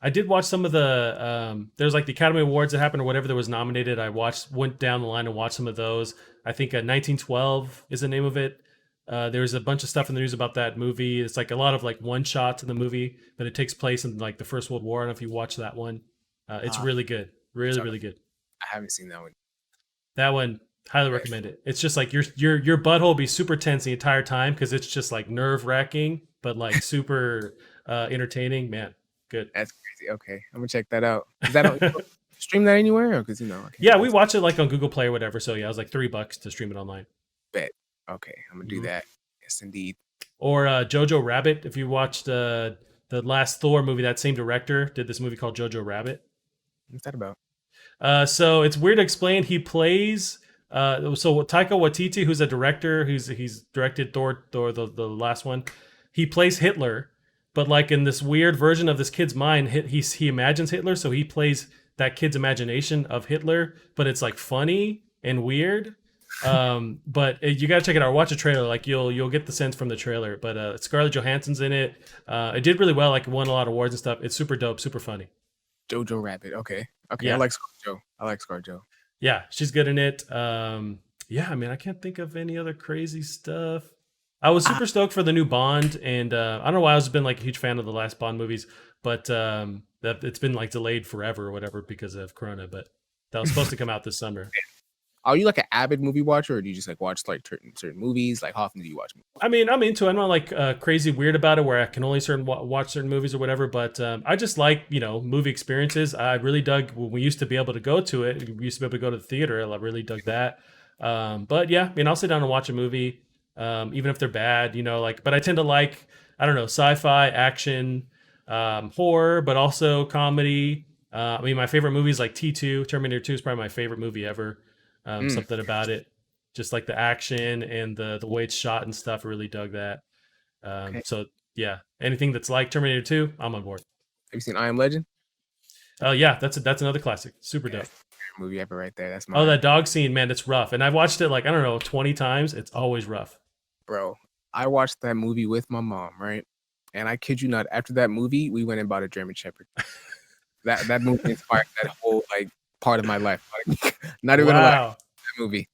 Speaker 1: I did watch some of the there's like the Academy Awards that happened or whatever that was nominated. I went down the line and watched some of those. I think 1912 is the name of it. There's a bunch of stuff in the news about that movie. It's like a lot of like one shots in the movie, but it takes place in like the First World War. I don't know if you watched that one. It's
Speaker 2: Uh,
Speaker 1: really good, really
Speaker 2: sorry,
Speaker 1: really good.
Speaker 2: I haven't seen that one.
Speaker 1: That one, highly recommend it. It's just like your butthole will be super tense the entire time because it's just like nerve wracking, but like super entertaining. Man, good.
Speaker 2: That's crazy. Okay, I'm gonna check that out. Is that on stream that anywhere? Or because I can't
Speaker 1: Yeah, we
Speaker 2: find
Speaker 1: watch it like on Google Play or whatever. So yeah, it was like $3 to stream it online.
Speaker 2: bet. Okay, I'm gonna do
Speaker 1: Mhm.
Speaker 2: that. Yes, indeed.
Speaker 1: Or Jojo Rabbit. If you watched the last Thor movie, that same director did this movie called Jojo Rabbit.
Speaker 2: What's that about?
Speaker 1: So it's weird to explain. He plays. So Taika Waititi, who's a director, he's directed Thor the last one. He plays Hitler, but like in this weird version of this kid's mind, he imagines Hitler, so he plays that kid's imagination of Hitler, but it's like funny and weird. But you gotta check it out. Watch a trailer. Like you'll get the sense from the trailer. But Scarlett Johansson's in it. It did really well. Like won a lot of awards and stuff. It's super dope, super funny.
Speaker 2: Jojo Rabbit. Okay. Okay. I
Speaker 1: Yeah,
Speaker 2: like ScarJo. I like ScarJo.
Speaker 1: yeah, she's good in it. Yeah, I mean, I can't think of any other crazy stuff. I was
Speaker 2: Ah,
Speaker 1: super stoked for the new Bond, and I don't know why I've been like a huge fan of the last Bond movies, but that it's been like delayed forever or whatever because of Corona. But that was supposed to come out this summer.
Speaker 2: are you like an avid movie watcher, or do you just like watch like certain movies? Like how often do you watch movies?
Speaker 1: I mean, I'm into it. I'm not like crazy weird about it where I can only watch certain movies or whatever. But I just like movie experiences. I really dug when we used to be able to go to it. We used to be able to go to the theater. I really dug that. But yeah, I mean, I'll sit down and watch a movie, even if they're bad. Like, but I tend to like I don't know sci-fi, action, horror, but also comedy. I mean, my favorite movie is like T2. Terminator 2 is probably my favorite movie ever.
Speaker 2: Mm,
Speaker 1: Something about it, just like the action and the way it's shot and stuff. I really dug that.
Speaker 2: okay.
Speaker 1: So yeah, anything that's like Terminator 2, I'm on board.
Speaker 2: Have you seen I Am Legend?
Speaker 1: Yeah, that's another classic. Super
Speaker 2: Yeah,
Speaker 1: dope.
Speaker 2: that's my favorite movie ever right there. That's
Speaker 1: Oh,
Speaker 2: mine,
Speaker 1: that dog scene, man, it's rough. And I've watched it like I don't know 20 times. It's always rough.
Speaker 2: bro. I watched that movie with my mom, right? And I kid you not, after that movie, we went and bought a German Shepherd. That movie inspired that whole like part of my life. Like, not even gonna lie,
Speaker 1: Wow.
Speaker 2: that movie.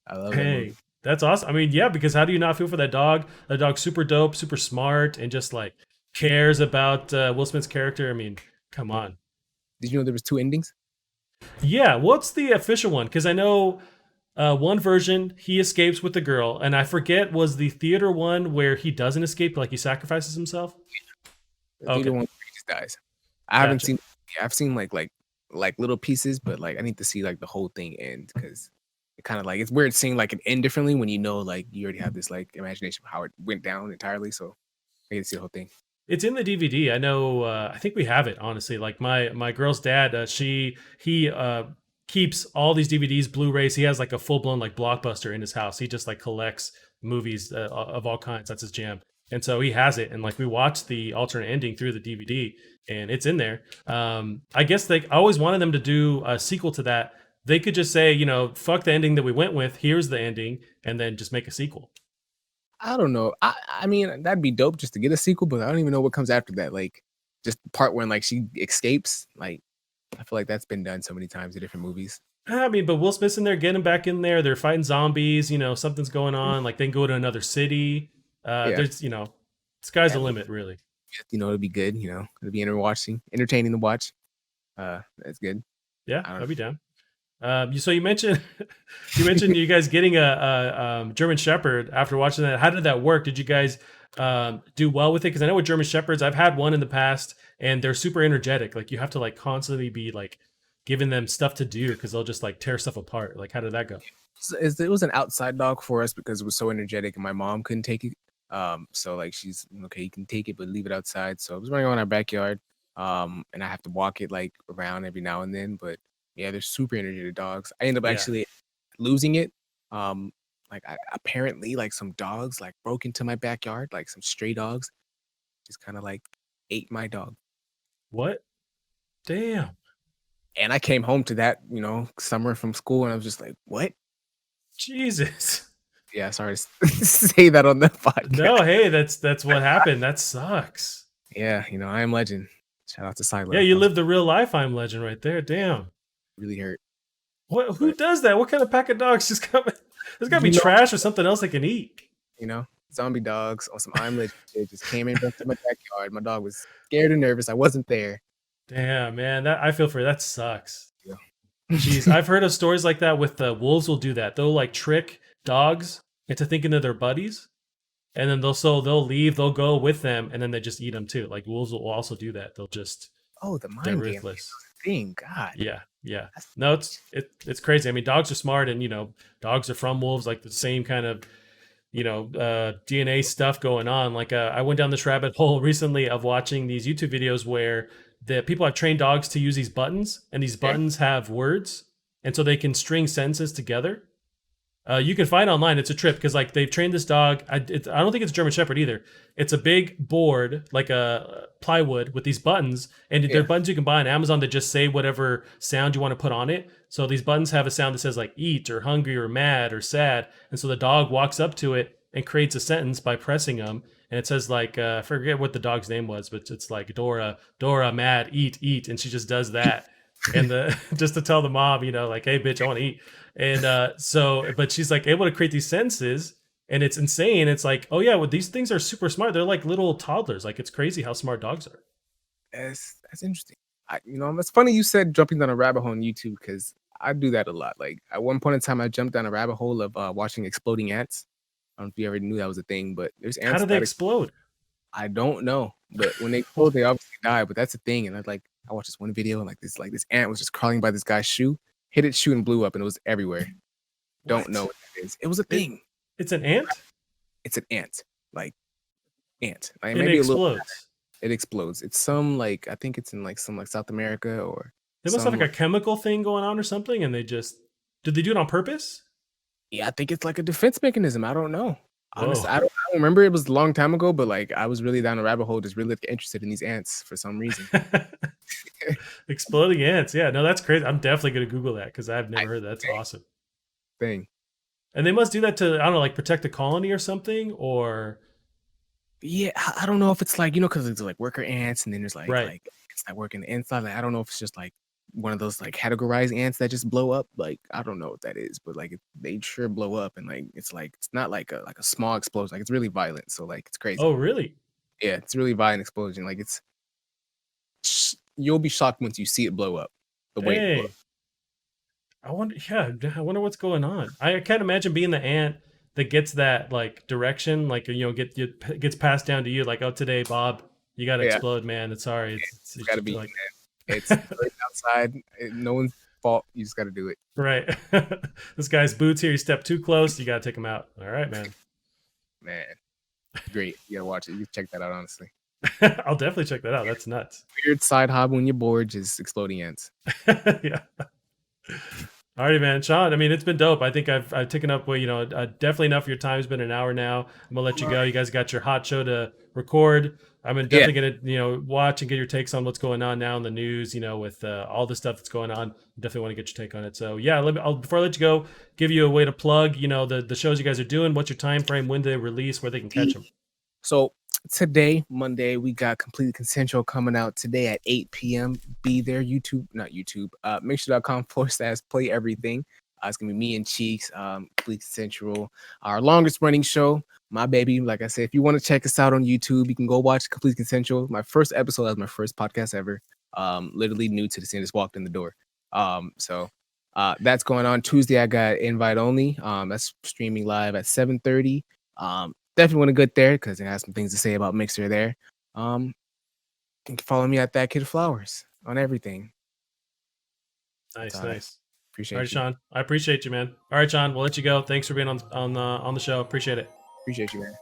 Speaker 2: I love that movie.
Speaker 1: Hey, that's awesome. I mean, yeah, because how do you not feel for that dog? That dog's super dope, super smart, and just like cares about Will Smith's character. I mean, come on.
Speaker 2: Did you know there was two endings?
Speaker 1: Yeah, what's the official one? Because I know one version he escapes with the girl, and I forget was the theater one where he doesn't escape, like he sacrifices himself.
Speaker 2: The theater
Speaker 1: Okay,
Speaker 2: one where he just dies. I haven't
Speaker 1: gotcha.
Speaker 2: seen. Yeah, I've seen like little pieces, but like I need to see like the whole thing end because it kind of like it's weird seeing like an end differently when you know like you already have this like imagination of how it went down entirely. So I get to see the whole thing.
Speaker 1: It's in the DVD. I know. I think we have it. Honestly, like my girl's dad, he keeps all these DVDs, Blu-rays. He has like a full blown like blockbuster in his house. He just like collects movies of all kinds. That's his jam. And so he has it, and like we watched the alternate ending through the DVD, and it's in there. I guess they I always wanted them to do a sequel to that. They could just say, fuck the ending that we went with. Here's the ending, and then just make a sequel.
Speaker 2: I don't know. I mean that'd be dope just to get a sequel, but I don't even know what comes after that. Like just the part when like she escapes. Like I feel like that's been done so many times in different movies.
Speaker 1: I mean, but Will Smith's in there, getting back in there. They're fighting zombies. Something's going
Speaker 2: Mm,
Speaker 1: on. Like they can go to another city.
Speaker 2: yeah,
Speaker 1: There's, sky's the
Speaker 2: at least
Speaker 1: limit, really.
Speaker 2: it'll be good. It'll be entertaining to watch. That's good.
Speaker 1: Yeah,
Speaker 2: I don't
Speaker 1: I'll be down. So you mentioned, you guys getting a German Shepherd after watching that. How did that work? Did you guys do well with it? Because I know with German Shepherds, I've had one in the past, and they're super energetic. Like you have to like constantly be like giving them stuff to do because they'll just like tear stuff apart. Like how did that go?
Speaker 2: It was an outside dog for us because it was so energetic and my mom couldn't take it. So like she's okay, you can take it, but leave it outside. So it was running around our backyard. And I have to walk it like around every now and then. But yeah, they're super energetic dogs. I end up
Speaker 1: Yeah.
Speaker 2: actually losing it. Like apparently like some dogs like broke into my backyard, like some stray dogs, just kind of like ate my dog.
Speaker 1: What? Damn.
Speaker 2: And I came home to that, summer from school, and I was just like, "What?"
Speaker 1: Jesus.
Speaker 2: Yeah, sorry to say that on the
Speaker 1: No,
Speaker 2: podcast.
Speaker 1: hey, that's what happened. That sucks.
Speaker 2: Yeah, I am legend. Shout out to
Speaker 1: Yeah,
Speaker 2: Silo.
Speaker 1: you
Speaker 2: That was
Speaker 1: lived the real life I'm legend right there. Damn.
Speaker 2: really hurt.
Speaker 1: What who
Speaker 2: But
Speaker 1: does that? What kind of pack of dogs just come there's gotta be
Speaker 2: you know,
Speaker 1: trash or something else they can eat.
Speaker 2: zombie dogs on some I'm legend shit just came in to my backyard. My dog was scared and nervous. I wasn't there.
Speaker 1: Damn, man. That I feel for you. That sucks.
Speaker 2: Yeah.
Speaker 1: Jeez, I've heard of stories like that with the wolves will do that. They'll like trick dogs into thinking they're their buddies, and then they'll leave, they'll go with them, and then they just eat them too. Like wolves will also do that.
Speaker 2: Oh, the
Speaker 1: They're
Speaker 2: mind game
Speaker 1: ruthless.
Speaker 2: thing. God.
Speaker 1: Yeah, yeah.
Speaker 2: That's
Speaker 1: No, it's crazy. I mean, dogs are smart, and dogs are from wolves, like the same kind of DNA stuff going on. Like I went down this rabbit hole recently of watching these YouTube videos where the people have trained dogs to use these buttons, and these
Speaker 2: okay.
Speaker 1: buttons have words, and so they can string sentences together. You can find online. It's a trip because like they've trained this dog. I don't think it's a German Shepherd either. It's a big board like a plywood with these buttons, and they're
Speaker 2: Yeah.
Speaker 1: buttons you can buy on Amazon that just say whatever sound you want to put on it. So these buttons have a sound that says like eat or hungry or mad or sad, and so the dog walks up to it and creates a sentence by pressing them, and it says like I forget what the dog's name was, but it's like Dora, mad, eat, and she just does that, and the just to tell the mom, like hey bitch, I want to eat. And but she's like able to create these sentences, and it's insane. It's like, oh yeah, well these things are super smart. They're like little toddlers. Like it's crazy how smart dogs are.
Speaker 2: That's interesting. It's funny you said jumping down a rabbit hole on YouTube because I do that a lot. Like at one point in time, I jumped down a rabbit hole of watching exploding ants. I don't know if you ever knew that was a thing, but there's
Speaker 1: How
Speaker 2: ants
Speaker 1: do they
Speaker 2: that
Speaker 1: explode?
Speaker 2: I don't know, but when they explode, they obviously die. But that's a thing, and I watched this one video and like this ant was just crawling by this guy's shoe, hit its shoe and blew up, and it was everywhere. Don't know
Speaker 1: What?
Speaker 2: what that is. It was a
Speaker 1: It,
Speaker 2: thing.
Speaker 1: it's an ant
Speaker 2: It's an ant, like ant, like
Speaker 1: and it
Speaker 2: maybe a little.
Speaker 1: explodes.
Speaker 2: It explodes. It's some like I think it's in like some like South America or
Speaker 1: They must have
Speaker 2: some
Speaker 1: like a
Speaker 2: like
Speaker 1: chemical thing going on or something, and they just did they do it on purpose?
Speaker 2: yeah, I think it's like a defense mechanism. I don't know. Honestly,
Speaker 1: Whoa.
Speaker 2: I don't remember. It was a long time ago, but like I was really down a rabbit hole, just really interested in these ants for some reason.
Speaker 1: Exploding ants. Yeah, no, that's crazy. I'm definitely gonna Google that because I've
Speaker 2: I
Speaker 1: never heard that. That's awesome.
Speaker 2: thing.
Speaker 1: And they must do that to I don't know, like protect the colony or something, or
Speaker 2: Yeah, I don't know if it's like because it's like worker ants, and then there's like
Speaker 1: right.
Speaker 2: like it's that working the inside. Like I don't know if it's just like one of those like categorized ants that just blow up. Like I don't know what that is, but like they sure blow up, and like it's not like a small explosion. Like it's really violent. So like it's crazy.
Speaker 1: Oh, really?
Speaker 2: Yeah, it's really violent explosion. Like you'll be shocked once you see it blow up. The way it blew up.
Speaker 1: Hey, I wonder. Yeah, I wonder what's going on. I can't imagine being the ant that gets that like direction, like gets passed down to you, like oh today, Bob, you got to
Speaker 2: Yeah,
Speaker 1: explode, man. It's sorry.
Speaker 2: it's got to be.
Speaker 1: Like
Speaker 2: It's right outside. No one's fault. You just got to do it,
Speaker 1: right. This guy's boots here. You step too close, you got to take him out. All right, man.
Speaker 2: man. Great. You gotta watch it. You check that out. Honestly,
Speaker 1: I'll definitely check that out. That's nuts.
Speaker 2: weird side hobby when you're bored, just exploding ants.
Speaker 1: Yeah. Alrighty, man. Shawn, I mean, it's been dope. I think I've taken up, well, definitely enough of your time. It's been an hour now. I'm gonna let you go. You guys got your hot show to record. I'm
Speaker 2: Yeah.
Speaker 1: definitely gonna, watch and get your takes on what's going on now in the news. With all the stuff that's going on. Definitely want to get your take on it. So yeah, before I let you go, give you a way to plug. The shows you guys are doing. What's your time frame? When they release? Where they can catch them?
Speaker 2: So today, Monday, we got Completely Consensual coming out today at 8 p.m. Be there, YouTube, not YouTube. Mixer.com/play everything. It's gonna be me and Cheeks, Completely Consensual, our longest running show. My baby, like I said, if you want to check us out on YouTube, you can go watch Completely Consensual. My first episode, that was my first podcast ever. Literally new to the scene, just walked in the door. So that's going on Tuesday. I got invite only. That's streaming live at 7:30. Definitely want to get there because it has some things to say about Mixer there. You can follow me at That Kid Flowers on everything.
Speaker 1: Nice,
Speaker 2: All right.
Speaker 1: nice.
Speaker 2: Appreciate
Speaker 1: All right,
Speaker 2: you.
Speaker 1: Shawn. I appreciate you, man. All right, Shawn. We'll let you go. Thanks for being on the show. Appreciate it.
Speaker 2: Appreciate you, man.